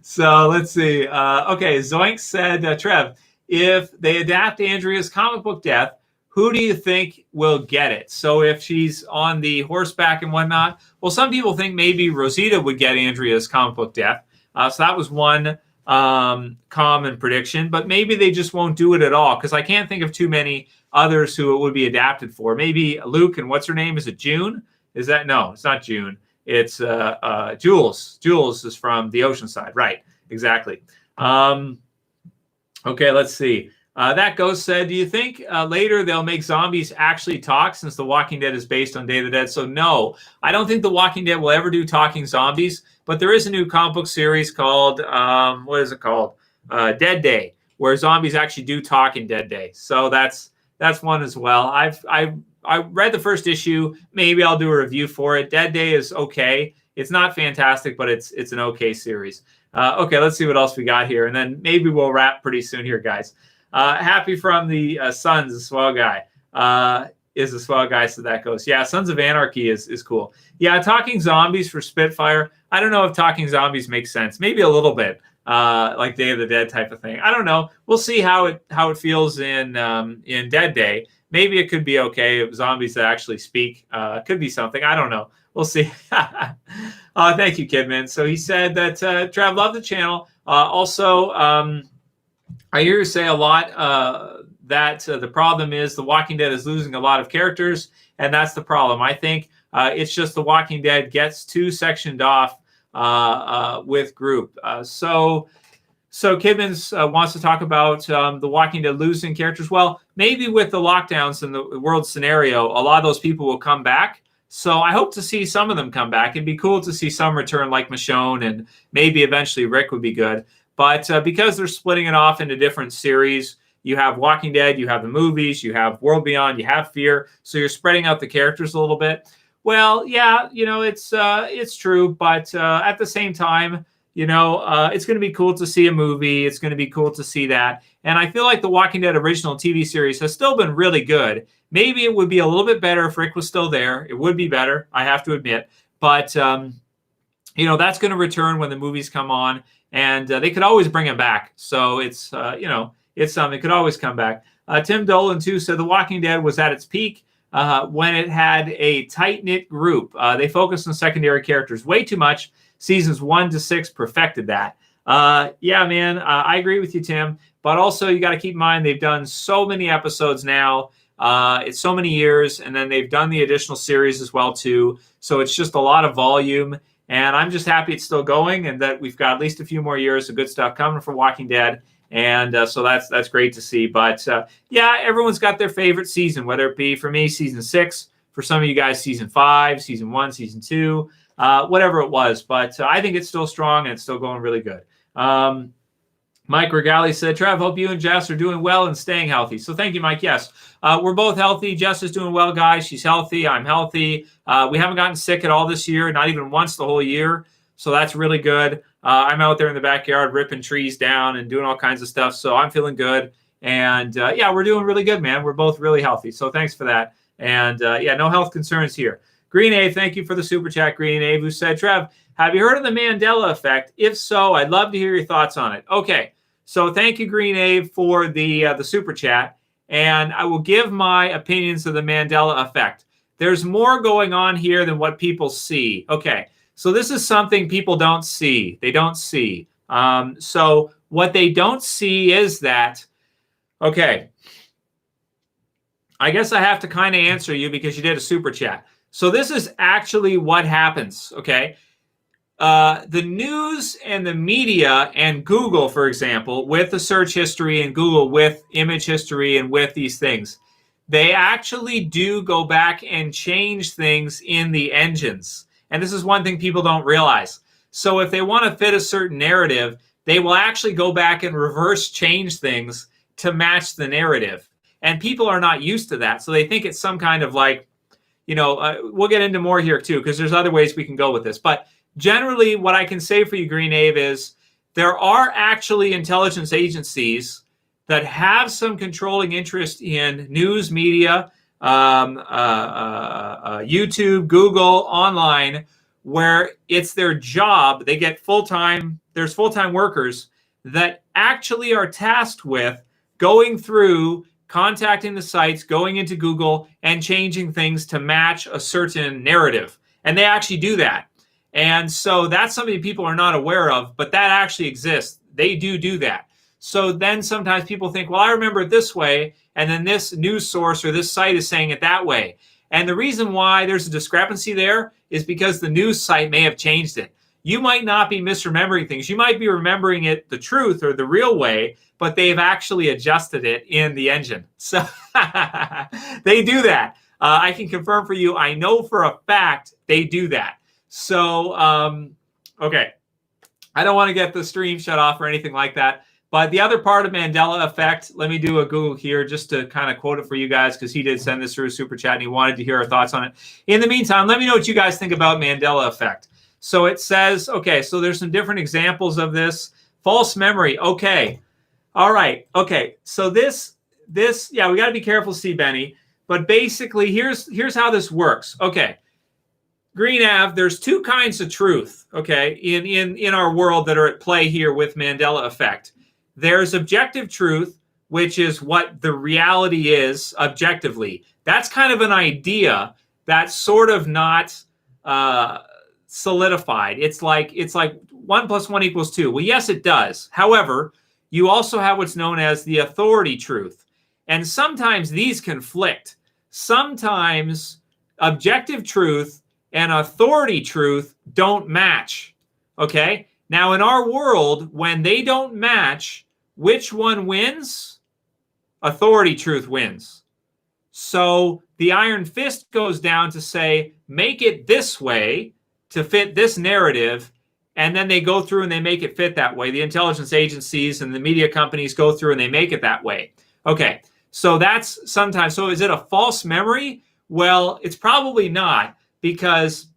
So let's see. Okay, Zoink said, Trev, if they adapt Andrea's comic book death, who do you think will get it? So if she's on the horseback and whatnot, well, some people think maybe Rosita would get Andrea's comic book death. So that was one common prediction, but maybe they just won't do it at all, because I can't think of too many others who it would be adapted for. Maybe Luke and what's her name? Is it June? Is that? No, it's not June. It's Jules. Jules is from the Oceanside. Right. Exactly. Okay, let's see. That Ghost said, do you think later they'll make zombies actually talk since The Walking Dead is based on Day of the Dead? So no, I don't think The Walking Dead will ever do talking zombies, but there is a new comic book series called, what is it called? Dead Day, where zombies actually do talk in Dead Day. So that's one as well. I read the first issue. Maybe I'll do a review for it. Dead Day is okay. It's not fantastic, but it's an okay series. Okay, let's see what else we got here, and then maybe we'll wrap pretty soon here, guys. Happy from the Sons, a swell guy. Is a swell guy, so that goes. Yeah, Sons of Anarchy is cool. Yeah, talking zombies for Spitfire. I don't know if talking zombies makes sense. Maybe a little bit, like Day of the Dead type of thing. I don't know. We'll see how it feels in Dead Day. Maybe it could be okay if zombies that actually speak. Could be something. I don't know. We'll see. Thank you, Kidman. So he said that Trev loved the channel. Also, I hear you say a lot that the problem is The Walking Dead is losing a lot of characters, and that's the problem. I think it's just The Walking Dead gets too sectioned off with group. So Kidman wants to talk about The Walking Dead losing characters. Well, maybe with the lockdowns and the world scenario, a lot of those people will come back. So I hope to see some of them come back. It'd be cool to see some return like Michonne, and maybe eventually Rick would be good. But because they're splitting it off into different series, you have Walking Dead, you have the movies, you have World Beyond, you have Fear. So you're spreading out the characters a little bit. Well, yeah, it's true. But at the same time, it's going to be cool to see a movie. It's going to be cool to see that. And I feel like the Walking Dead original TV series has still been really good. Maybe it would be a little bit better if Rick was still there. It would be better, I have to admit. But, that's going to return when the movies come on. And they could always bring him back. So it's something. It could always come back. Tim Dolan, too, said The Walking Dead was at its peak when it had a tight-knit group. They focused on secondary characters way too much. Seasons 1 to 6 perfected that. Yeah, man, I agree with you, Tim. But also, you got to keep in mind, they've done so many episodes now. It's so many years. And then they've done the additional series as well, too. So it's just a lot of volume. And I'm just happy it's still going and that we've got at least a few more years of good stuff coming for Walking Dead. And so that's great to see. But yeah, everyone's got their favorite season, whether it be for me, season 6, for some of you guys, season 5, season 1, season 2, whatever it was. But I think it's still strong and it's still going really good. Mike Regali said, Trev, hope you and Jess are doing well and staying healthy. So thank you, Mike. Yes, we're both healthy. Jess is doing well, guys. She's healthy. I'm healthy. We haven't gotten sick at all this year, not even once the whole year. So that's really good. I'm out there in the backyard ripping trees down and doing all kinds of stuff. So I'm feeling good. And yeah, we're doing really good, man. We're both really healthy. So thanks for that. And yeah, no health concerns here. Green Ave, thank you for the super chat, Green Ave, who said, Trev, have you heard of the Mandela effect? If so, I'd love to hear your thoughts on it. Okay. So thank you, Green Ave, for the super chat. And I will give my opinions of the Mandela effect. There's more going on here than what people see. Okay. So this is something people don't see. They don't see. So what they don't see is that, okay, I guess I have to kind of answer you because you did a super chat. So this is actually what happens, okay? The news and the media and Google, for example, with the search history and Google with image history and with these things, they actually do go back and change things in the engines. And this is one thing people don't realize. So if they want to fit a certain narrative, they will actually go back and reverse change things to match the narrative. And people are not used to that. So they think it's some kind of like, we'll get into more here too, because there's other ways we can go with this. But generally, what I can say for you, Green Ave, is there are actually intelligence agencies that have some controlling interest in news media, YouTube, Google, online, where it's their job. They get there's full-time workers that actually are tasked with going through, contacting the sites, going into Google, and changing things to match a certain narrative. And they actually do that. And so that's something people are not aware of, but that actually exists. They do that. So then sometimes people think, well, I remember it this way, and then this news source or this site is saying it that way. And the reason why there's a discrepancy there is because the news site may have changed it. you might not be misremembering things. You might be remembering it the truth or the real way, but they've actually adjusted it in the engine. So they do that. I can confirm for you, I know for a fact they do that. So, okay. I don't want to get the stream shut off or anything like that. But the other part of Mandela effect, let me do a Google here just to kind of quote it for you guys, because he did send this through a super chat and he wanted to hear our thoughts on it. In the meantime, let me know what you guys think about Mandela effect. So it says, okay, so there's some different examples of this. False memory. Okay. All right. Okay. So this, yeah, we got to be careful, see, Benny. But basically, here's how this works. Okay. Green Ave, there's two kinds of truth, okay, in our world that are at play here with Mandela effect. There's objective truth, which is what the reality is objectively. That's kind of an idea that's sort of not solidified. It's like 1 + 1 = 2. Well, yes, it does. However, you also have what's known as the authority truth. And sometimes these conflict. Sometimes objective truth and authority truth don't match. Okay? Now, in our world, when they don't match, which one wins? Authority truth wins. So the iron fist goes down to say, make it this way to fit this narrative, and then they go through and they make it fit that way. The intelligence agencies and the media companies go through and they make it that way. Okay, so that's sometimes. So is it a false memory? Well, it's probably not, because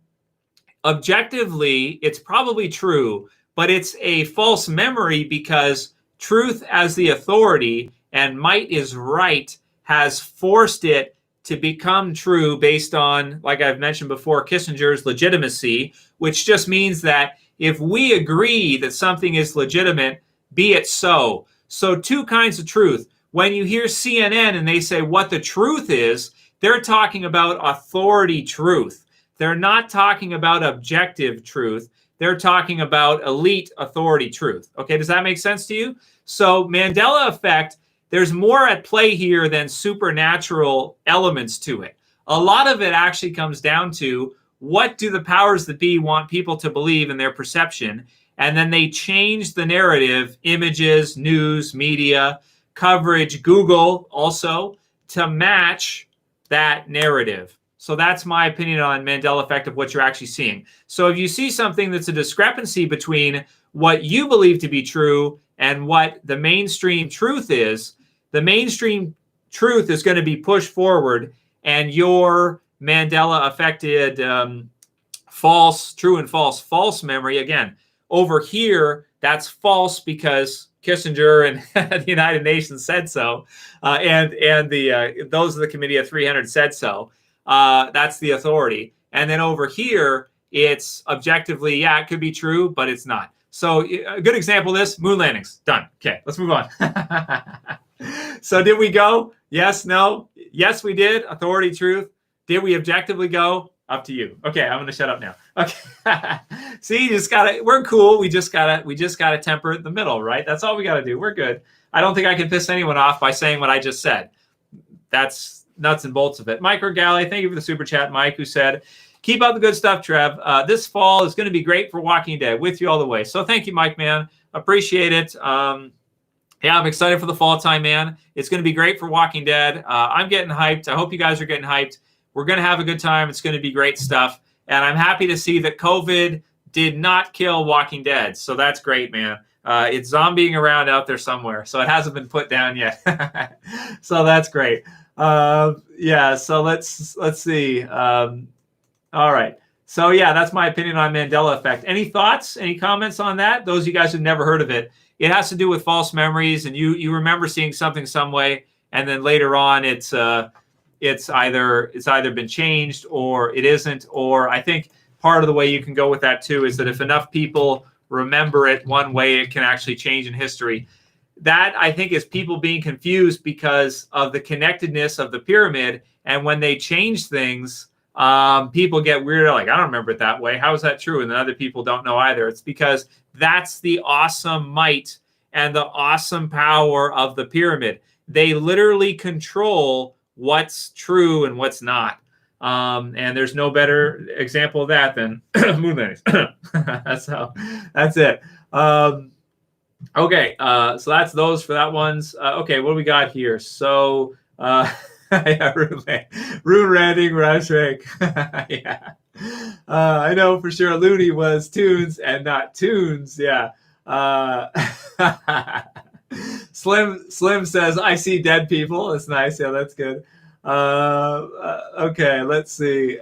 objectively it's probably true, but it's a false memory because truth as the authority and might is right has forced it to become true based on, like I've mentioned before, Kissinger's legitimacy, which just means that if we agree that something is legitimate, be it so. So two kinds of truth. When you hear CNN and they say what the truth is, they're talking about authority truth. They're not talking about objective truth. They're talking about elite authority truth. Okay, does that make sense to you? So Mandela effect, there's more at play here than supernatural elements to it. A lot of it actually comes down to, what do the powers that be want people to believe in their perception? And then they change the narrative, images, news, media, coverage, Google also, to match that narrative. So that's my opinion on Mandela effect of what you're actually seeing. So if you see something that's a discrepancy between what you believe to be true and what the mainstream truth is, the mainstream truth is going to be pushed forward, and your Mandela affected false, true and false memory, again, over here, that's false because Kissinger and the United Nations said so, and those of the Committee of 300 said so. That's the authority. And then over here, it's objectively, yeah, it could be true, but it's not. So a good example of this, moon landings. Done. Okay, let's move on. So did we go? Yes, no? Yes, we did. Authority, truth. Did we objectively go? Up to you. Okay, I'm going to shut up now. Okay. See, you just gotta, we're cool. We just gotta temper it in the middle, right? That's all we gotta do. We're good. I don't think I can piss anyone off by saying what I just said. That's nuts and bolts of it. Mike Regale, thank you for the super chat, Mike, who said, keep up the good stuff, Trev. This fall is going to be great for Walking Dead. With you all the way. So thank you, Mike, man. Appreciate it. Yeah, I'm excited for the fall time, man. It's going to be great for Walking Dead. I'm getting hyped. I hope you guys are getting hyped. We're going to have a good time. It's going to be great stuff. And I'm happy to see that COVID did not kill Walking Dead. So that's great, man. It's zombieing around out there somewhere. So it hasn't been put down yet. So that's great. Yeah, so let's see. All right. So yeah, that's my opinion on Mandela effect. Any thoughts, any comments on that? Those of you guys who've never heard of it. It has to do with false memories, and you remember seeing something some way, and then later on it's either been changed or it isn't. Or I think part of the way you can go with that too is that if enough people remember it one way, it can actually change in history. That, I think, is people being confused because of the connectedness of the pyramid. And when they change things, people get weird. Like, I don't remember it that way. How is that true? And then other people don't know either. It's because that's the awesome might and the awesome power of the pyramid. They literally control what's true and what's not. And there's no better example of that than moon landings. That's it. Okay, so that's those for that ones. Okay, what do we got here? So, yeah, Rune Ranting, Rashrik. Yeah. I know for sure Looney was tunes and not tunes. Yeah. Slim says, I see dead people. That's nice. Yeah, that's good. Okay, let's see.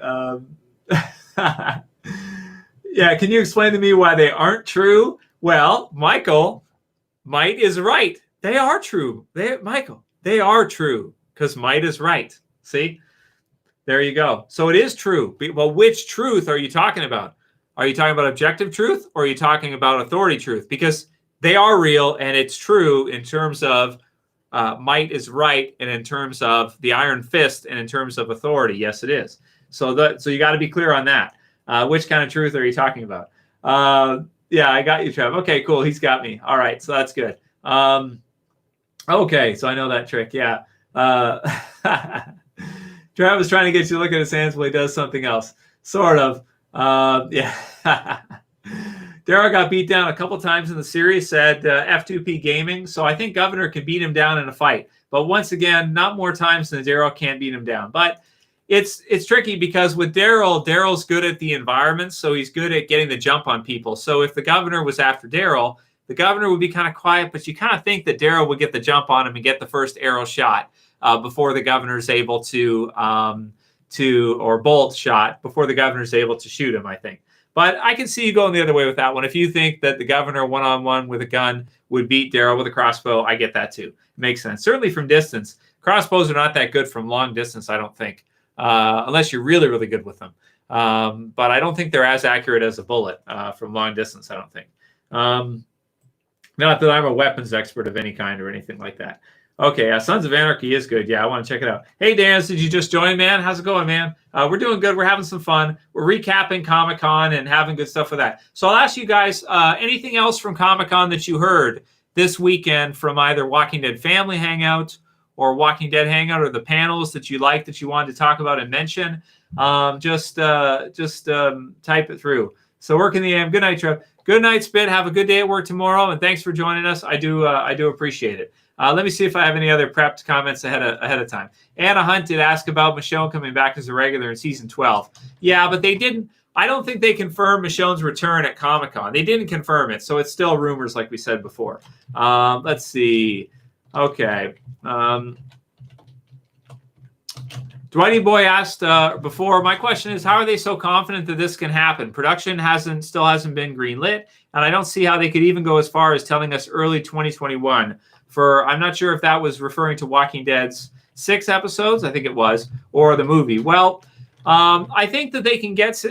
Yeah, can you explain to me why they aren't true? Well, Michael, might is right. They are true. Michael, they are true because might is right. See? There you go. So it is true. Well, which truth are you talking about? Are you talking about objective truth or are you talking about authority truth? Because they are real and it's true in terms of might is right and in terms of the iron fist and in terms of authority. Yes, it is. So you got to be clear on that. Which kind of truth are you talking about? Yeah, I got you, Trev. Okay, cool. He's got me. All right, so that's good. Okay, so I know that trick. Yeah. Trev was trying to get you to look at his hands while he does something else. Sort of. Yeah. Daryl got beat down a couple times in the series, said F2P Gaming. So I think Governor can beat him down in a fight. But once again, not more times than Daryl can't beat him down. But it's tricky because with Daryl's good at the environment, so he's good at getting the jump on people. So if the Governor was after Daryl, the Governor would be kind of quiet, but you kind of think that Daryl would get the jump on him and get the first arrow shot before the Governor's able or bolt shot before the Governor's able to shoot him, I think. But I can see you going the other way with that one. If you think that the Governor one-on-one with a gun would beat Daryl with a crossbow, I get that too. It makes sense. Certainly from distance. Crossbows are not that good from long distance, I don't think, unless you're really, really good with them. But I don't think they're as accurate as a bullet from long distance, I don't think. Not that I'm a weapons expert of any kind or anything like that. Okay, Sons of Anarchy is good. Yeah, I want to check it out. Hey, Dan, did you just join, man? How's it going, man? We're doing good. We're having some fun. We're recapping Comic-Con and having good stuff with that. So I'll ask you guys, anything else from Comic-Con that you heard this weekend from either Walking Dead Family Hangout or Walking Dead Hangout or the panels that you liked that you wanted to talk about and mention? Just type it through. So working the AM. Good night, Trev. Good night, Spit. Have a good day at work tomorrow, and thanks for joining us. I do appreciate it. Let me see if I have any other prepped comments ahead of time. Anna Hunt did ask about Michonne coming back as a regular in season 12. Yeah, but they didn't. I don't think they confirmed Michonne's return at Comic-Con. They didn't confirm it, so it's still rumors, like we said before. Let's see. Okay. Dwighty Boy asked before, my question is, how are they so confident that this can happen? Production still hasn't been greenlit, and I don't see how they could even go as far as telling us early 2021. I'm not sure if that was referring to Walking Dead's 6 episodes, I think it was, or the movie. Well, I think that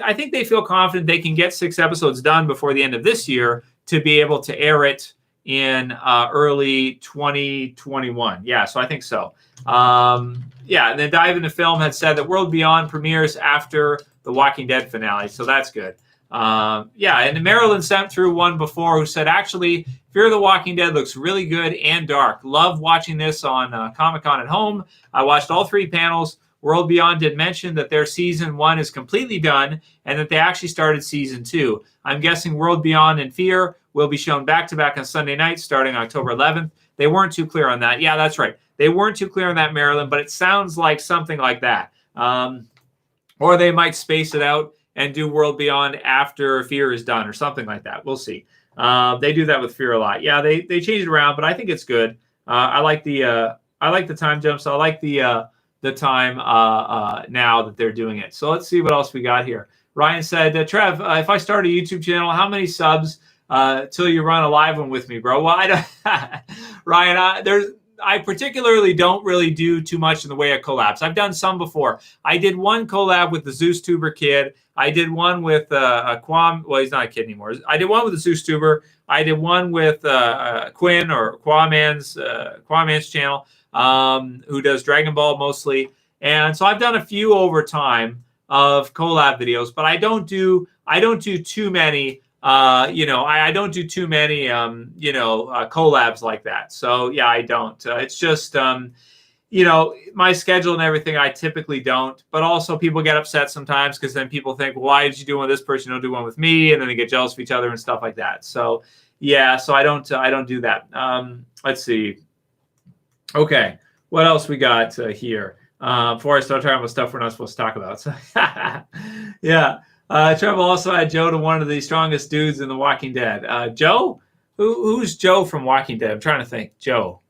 I think they feel confident they can get 6 episodes done before the end of this year to be able to air it in early 2021. Yeah, so I think so. Yeah, and then Dive into Film had said that World Beyond premieres after the Walking Dead finale, so that's good. Yeah, and Marilyn sent through one before who said, actually, Fear the Walking Dead looks really good and dark. Love watching this on Comic-Con at home. I watched all 3 panels. World Beyond did mention that their season 1 is completely done and that they actually started season 2. I'm guessing World Beyond and Fear will be shown back-to-back on Sunday night starting October 11th. They weren't too clear on that. Yeah, that's right. They weren't too clear on that, Marilyn, but it sounds like something like that. Or they might space it out and do World Beyond after Fear is done or something like that. We'll see. They do that with Fear a lot. Yeah, they change it around, but I think it's good. I like the time jumps. I like the time now that they're doing it. So let's see what else we got here. Ryan said, Trev, if I start a YouTube channel, how many subs till you run a live one with me, bro? Well, I don't, Ryan, I particularly don't really do too much in the way of collabs. I've done some before. I did one collab with the Zeus Tuber kid. I did one with Quam. Well, he's not a kid anymore. I did one with the Zeus Tuber. I did one with Quinn or Quaman's channel, who does Dragon Ball mostly. And so I've done a few over time of collab videos, but I don't do too many. I don't do too many, collabs like that. So yeah, I don't. It's just, my schedule and everything, I typically don't. But also people get upset sometimes because then people think, well, why did you do one with this person? You don't do one with me. And then they get jealous of each other and stuff like that. So, yeah, so I don't do that. Let's see. Okay, what else we got here? Before I start talking about stuff we're not supposed to talk about. So, yeah. Trev also had Joe to one of the strongest dudes in The Walking Dead. Joe? Who's Joe from Walking Dead? I'm trying to think. Joe.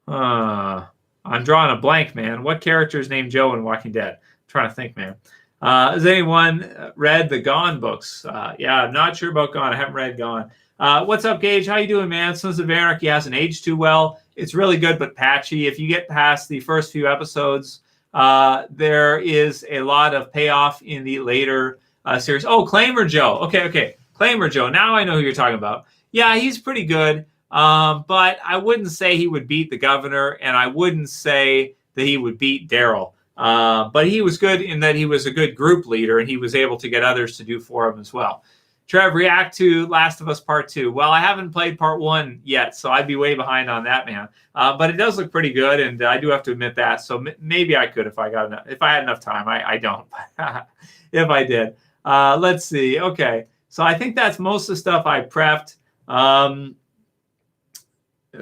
I'm drawing a blank, man. What character is named Joe in Walking Dead? I'm trying to think, man. Has anyone read the Gone books? Yeah, I'm not sure about Gone. I haven't read Gone. What's up, Gage? How you doing, man? Sons of Anarchy hasn't aged too well. It's really good, but patchy. If you get past the first few episodes, there is a lot of payoff in the later series. Oh, Claimer Joe. Okay. Claimer Joe. Now I know who you're talking about. Yeah, he's pretty good. But I wouldn't say he would beat the governor, and I wouldn't say that he would beat Daryl. But he was good in that he was a good group leader, and he was able to get others to do for him as well. Trev, react to Last of Us Part 2. Well, I haven't played Part 1 yet, so I'd be way behind on that, man. But it does look pretty good, and I do have to admit that. So maybe I could if I had enough time. I don't. If I did. Let's see. Okay. So I think that's most of the stuff I prepped.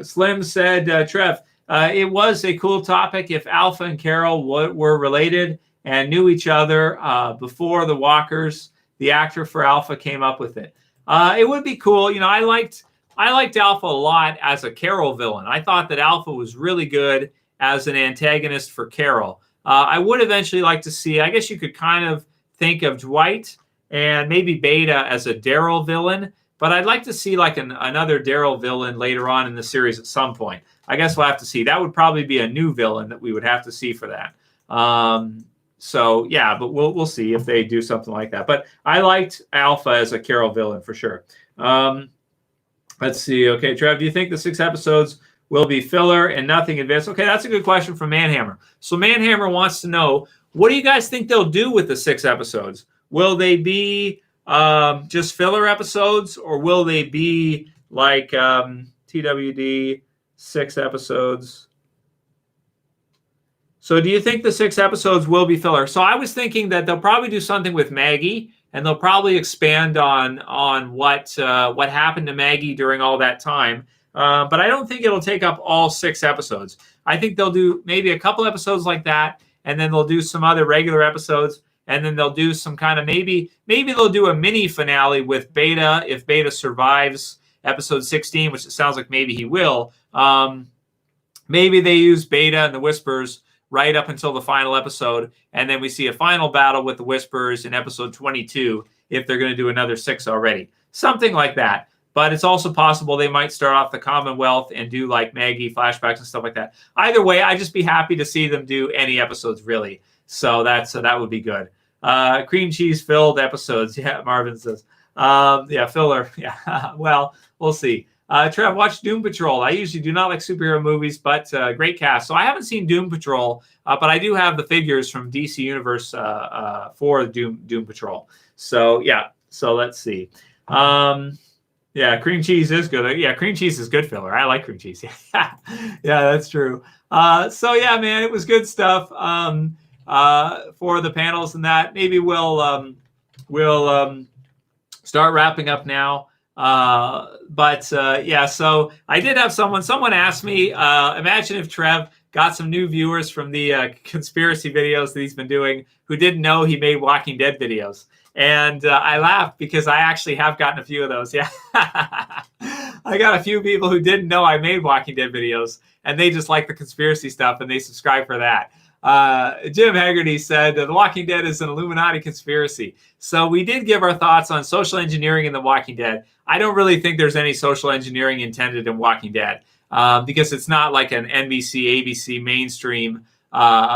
Slim said, Trev, it was a cool topic if Alpha and Carol were related and knew each other before the Walkers. The actor for Alpha came up with it. It would be cool. I liked Alpha a lot as a Carol villain. I thought that Alpha was really good as an antagonist for Carol. I would eventually like to see, I guess you could kind of think of Dwight and maybe Beta as a Daryl villain. But I'd like to see like another Daryl villain later on in the series at some point. I guess we'll have to see. That would probably be a new villain that we would have to see for that. So yeah, but we'll see if they do something like that. But I liked Alpha as a Carol villain for sure. Let's see. Okay, Trev, do you think the 6 episodes will be filler and nothing advanced? Okay, that's a good question from Manhammer. So Manhammer wants to know, what do you guys think they'll do with the 6 episodes? Will they be just filler episodes, or will they be like TWD 6 episodes? So do you think the 6 episodes will be filler? So I was thinking that they'll probably do something with Maggie, and they'll probably expand on what happened to Maggie during all that time. But I don't think it'll take up all 6 episodes. I think they'll do maybe a couple episodes like that, and then they'll do some other regular episodes. And then they'll do some kind of maybe they'll do a mini finale with Beta if Beta survives episode 16, which it sounds like maybe he will. Maybe they use Beta and the Whispers right up until the final episode, and then we see a final battle with the Whispers in episode 22 if they're going to do another 6 already. Something like that. But it's also possible they might start off the Commonwealth and do like Maggie flashbacks and stuff like that. Either way, I'd just be happy to see them do any episodes really. So that would be good. Cream cheese filled episodes. Yeah, Marvin says. Yeah, filler. Yeah. Well, we'll see. Trev, watch Doom Patrol. I usually do not like superhero movies, but great cast. So I haven't seen Doom Patrol, but I do have the figures from DC Universe for Doom Patrol. So yeah. So let's see. Yeah, cream cheese is good. Yeah, cream cheese is good filler. I like cream cheese. Yeah, that's true. So yeah, man, it was good stuff. For the panels and that. Maybe we'll start wrapping up now. Yeah, so I did have someone asked me, imagine if Trev got some new viewers from the conspiracy videos that he's been doing who didn't know he made Walking Dead videos. And I laughed because I actually have gotten a few of those. Yeah. I got a few people who didn't know I made Walking Dead videos, and they just like the conspiracy stuff and they subscribe for that. Jim Haggerty said The Walking Dead is an Illuminati conspiracy. So we did give our thoughts on social engineering in The Walking Dead. I don't really think there's any social engineering intended in Walking Dead because it's not like an NBC, ABC mainstream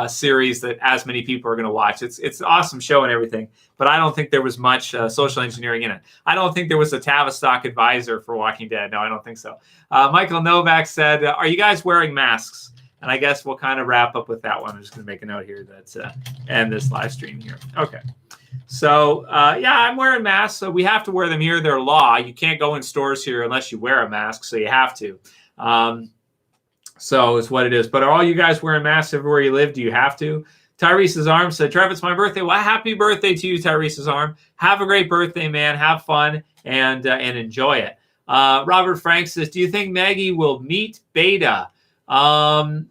series that as many people are going to watch. It's an awesome show and everything, but I don't think there was much social engineering in it. I don't think there was a Tavistock advisor for Walking Dead. No, I don't think so. Michael Novak said, are you guys wearing masks? And I guess we'll kind of wrap up with that one. I'm just going to make a note here that's end this live stream here. Okay. So, yeah, I'm wearing masks. So we have to wear them here. They're law. You can't go in stores here unless you wear a mask. So you have to. So it's what it is. But are all you guys wearing masks everywhere you live? Do you have to? Tyrese's arm said, Trev, it's my birthday. Well, happy birthday to you, Tyrese's arm. Have a great birthday, man. Have fun and enjoy it. Robert Frank says, do you think Maggie will meet Beta? Oh,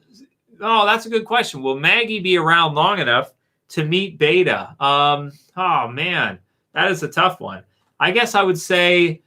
that's a good question. Will Maggie be around long enough to meet Beta? Oh, man, that is a tough one. I guess I would say,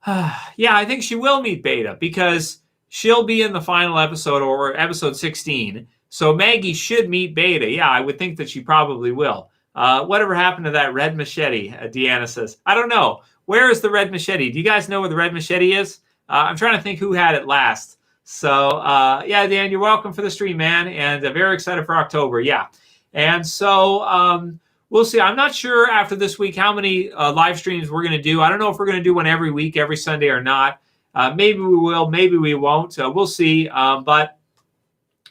yeah, I think she will meet Beta because she'll be in the final episode or episode 16. So Maggie should meet Beta. Yeah, I would think that she probably will. Whatever happened to that red machete? Deanna says. I don't know. Where is the red machete? Do you guys know where the red machete is? I'm trying to think who had it last. So, yeah, Dan, you're welcome for the stream, man. And very excited for October. Yeah. And so we'll see. I'm not sure after this week how many live streams we're going to do. I don't know if we're going to do one every week, every Sunday or not. Maybe we will. Maybe we won't. We'll see. But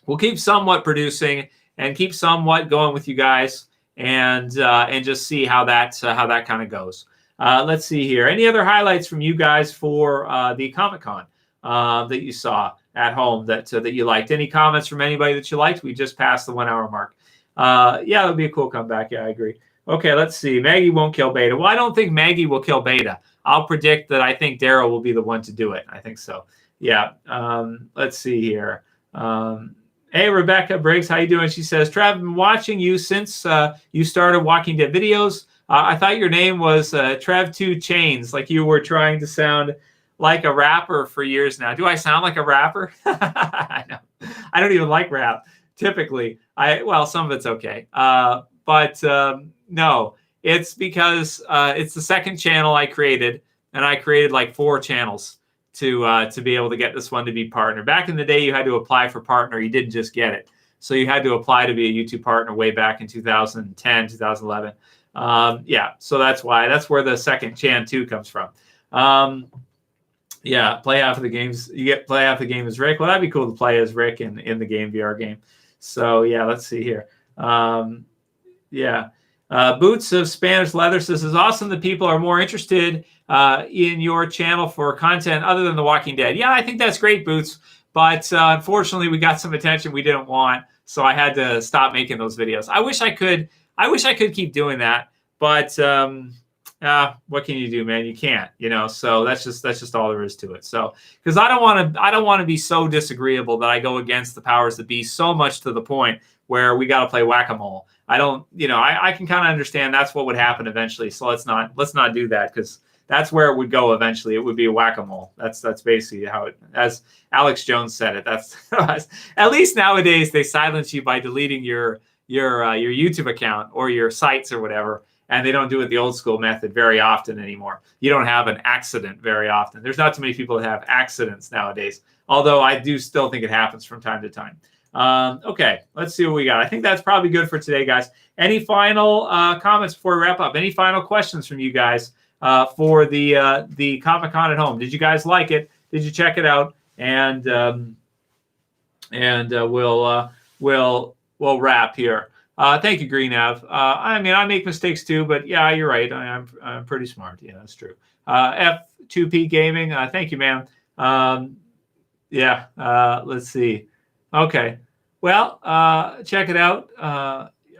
we'll keep somewhat producing and keep somewhat going with you guys, and just see how that kind of goes. Let's see here. Any other highlights from you guys for the Comic-Con that you saw at home that you liked? Any comments from anybody that you liked? We just passed the 1 hour mark. Yeah, that'll be a cool comeback. Yeah, I agree. Okay, let's see. Maggie won't kill Beta. Well, I don't think Maggie will kill Beta. I'll predict that I think Daryl will be the one to do it. I think so. Yeah. Let's see here. Hey, Rebecca Briggs, how you doing? She says, Trev, I've been watching you since you started Walking Dead videos. I thought your name was Trev2 Chains, like you were trying to sound like a rapper for years now. Do I sound like a rapper? I know. I don't even like rap, typically. Well, some of it's okay. But no, it's because it's the second channel I created, and I created like 4 channels to be able to get this one to be partner. Back in the day, you had to apply for partner. You didn't just get it. So you had to apply to be a YouTube partner way back in 2010, 2011. Yeah, so that's why. That's where the second Chan 2 comes from. Yeah, play half of the games. You get play half the game as Rick. Well, that'd be cool to play as Rick in the game, VR game. So, yeah, let's see here. Yeah. Boots of Spanish Leather says, it's awesome that people are more interested in your channel for content other than The Walking Dead. Yeah, I think that's great, Boots. But unfortunately, we got some attention we didn't want, so I had to stop making those videos. I wish I could keep doing that, but what can you do, man? You can't, So that's just all there is to it. So because I don't want to be so disagreeable that I go against the powers that be so much to the point where we got to play whack-a-mole. I don't, I can kind of understand that's what would happen eventually. So let's not do that, because that's where it would go eventually. It would be a whack-a-mole. That's basically how it, as Alex Jones said it. That's at least nowadays they silence you by deleting your YouTube account or your sites or whatever, and they don't do it the old school method very often anymore. You don't have an accident very often. There's not too many people that have accidents nowadays, although I do still think it happens from time to time. Okay, let's see what we got. I think that's probably good for today, guys. Any final comments before we wrap up? Any final questions from you guys for the Comic-Con at home? Did you guys like it? Did you check it out? And we'll wrap here. Thank you, Green Av. I mean, I make mistakes too, but yeah, you're right. I'm pretty smart. Yeah, that's true. F2P Gaming. Thank you, man. Yeah. Let's see. Okay. Well, check it out.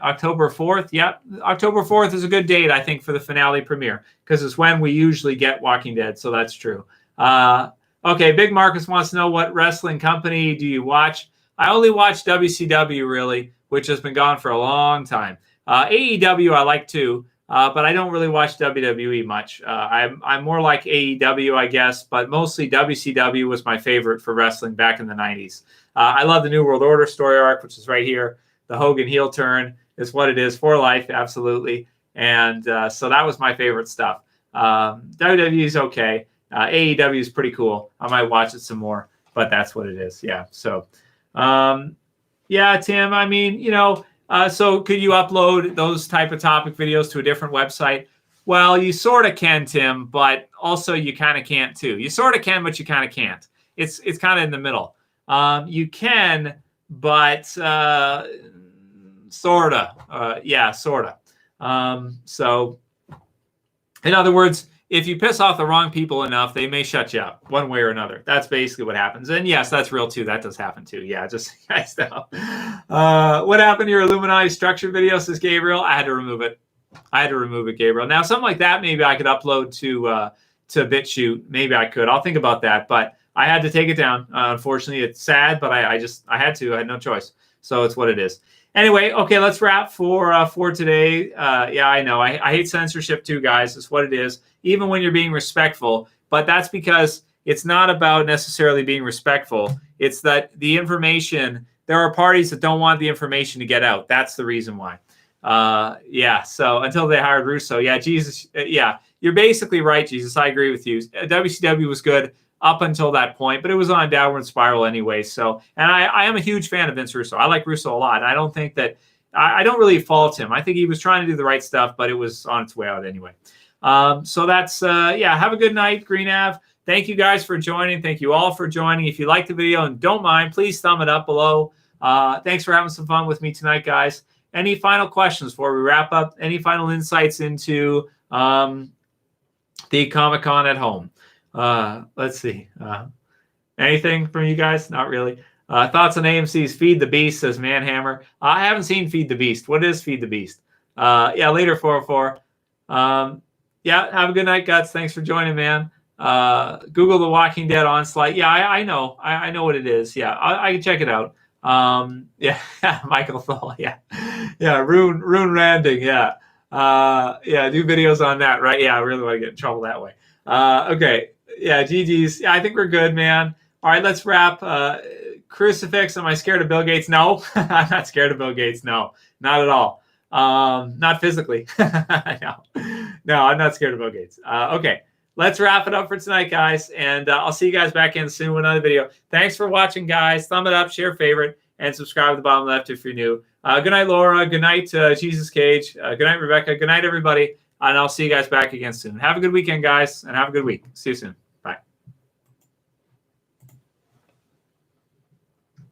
October 4th. Yep. October 4th is a good date, I think, for the finale premiere, because it's when we usually get Walking Dead. So that's true. Okay. Big Marcus wants to know, what wrestling company do you watch? I only watch WCW, really, which has been gone for a long time. AEW I like too, but I don't really watch WWE much. I'm more like AEW, I guess, but mostly WCW was my favorite for wrestling back in the 90s. I love the New World Order story arc, which is right here. The Hogan heel turn is what it is for life, absolutely. And so that was my favorite stuff. WWE is okay. AEW is pretty cool. I might watch it some more, but that's what it is. Yeah. So, yeah, Tim, I mean, so could you upload those type of topic videos to a different website? Well, you sort of can, Tim, but also you kind of can't too. You sort of can, but you kind of can't. It's kind of in the middle. You can, but sort of. Yeah, sort of. So in other words, if you piss off the wrong people enough, they may shut you up one way or another. That's basically what happens. And yes, that's real too. That does happen too. Yeah, just guys know. What happened to your Illuminati structure video, says Gabriel? I had to remove it. Gabriel. Now, something like that, maybe I could upload to BitChute. Maybe I could. I'll think about that. But I had to take it down. Unfortunately, it's sad, but I had to. I had no choice. So it's what it is. Anyway, okay, let's wrap for today. Yeah, I know. I hate censorship too, guys. It's what it is, even when you're being respectful. But that's because it's not about necessarily being respectful. It's that the information, there are parties that don't want the information to get out. That's the reason why. Yeah, so until they hired Russo. Yeah, Jesus. Yeah, you're basically right, Jesus. I agree with you. WCW was good up until that point, but it was on a downward spiral anyway. So, and I am a huge fan of Vince Russo. I like Russo a lot. I don't think that, I don't really fault him. I think he was trying to do the right stuff, but it was on its way out anyway. So that's, yeah, have a good night, Green Ave. Thank you guys for joining. Thank you all for joining. If you liked the video and don't mind, please thumb it up below. Thanks for having some fun with me tonight, guys. Any final questions before we wrap up? Any final insights into the Comic-Con at home? Let's see. Anything from you guys? Not really. Thoughts on AMC's Feed the Beast, says Manhammer. I haven't seen Feed the Beast. What is Feed the Beast? Yeah, later 404. Yeah, have a good night, Guts. Thanks for joining, man. Google The Walking Dead Onslaught. Yeah, I know. I know what it is. Yeah, I can check it out. Yeah, Michael Thal. Yeah. Yeah, Rune Randing. Yeah. Yeah, do videos on that, right? Yeah, I really want to get in trouble that way. Okay. Yeah, GG's. Yeah, I think we're good, man. All right, let's wrap. Crucifix, am I scared of Bill Gates? No, I'm not scared of Bill Gates. No, not at all. Not physically. No, I'm not scared of Bill Gates. Okay, let's wrap it up for tonight, guys. And I'll see you guys back in soon with another video. Thanks for watching, guys. Thumb it up, share, favorite, and subscribe at the bottom left if you're new. Good night, Laura. Good night, Jesus Cage. Good night, Rebecca. Good night, everybody. And I'll see you guys back again soon. Have a good weekend, guys, and have a good week. See you soon.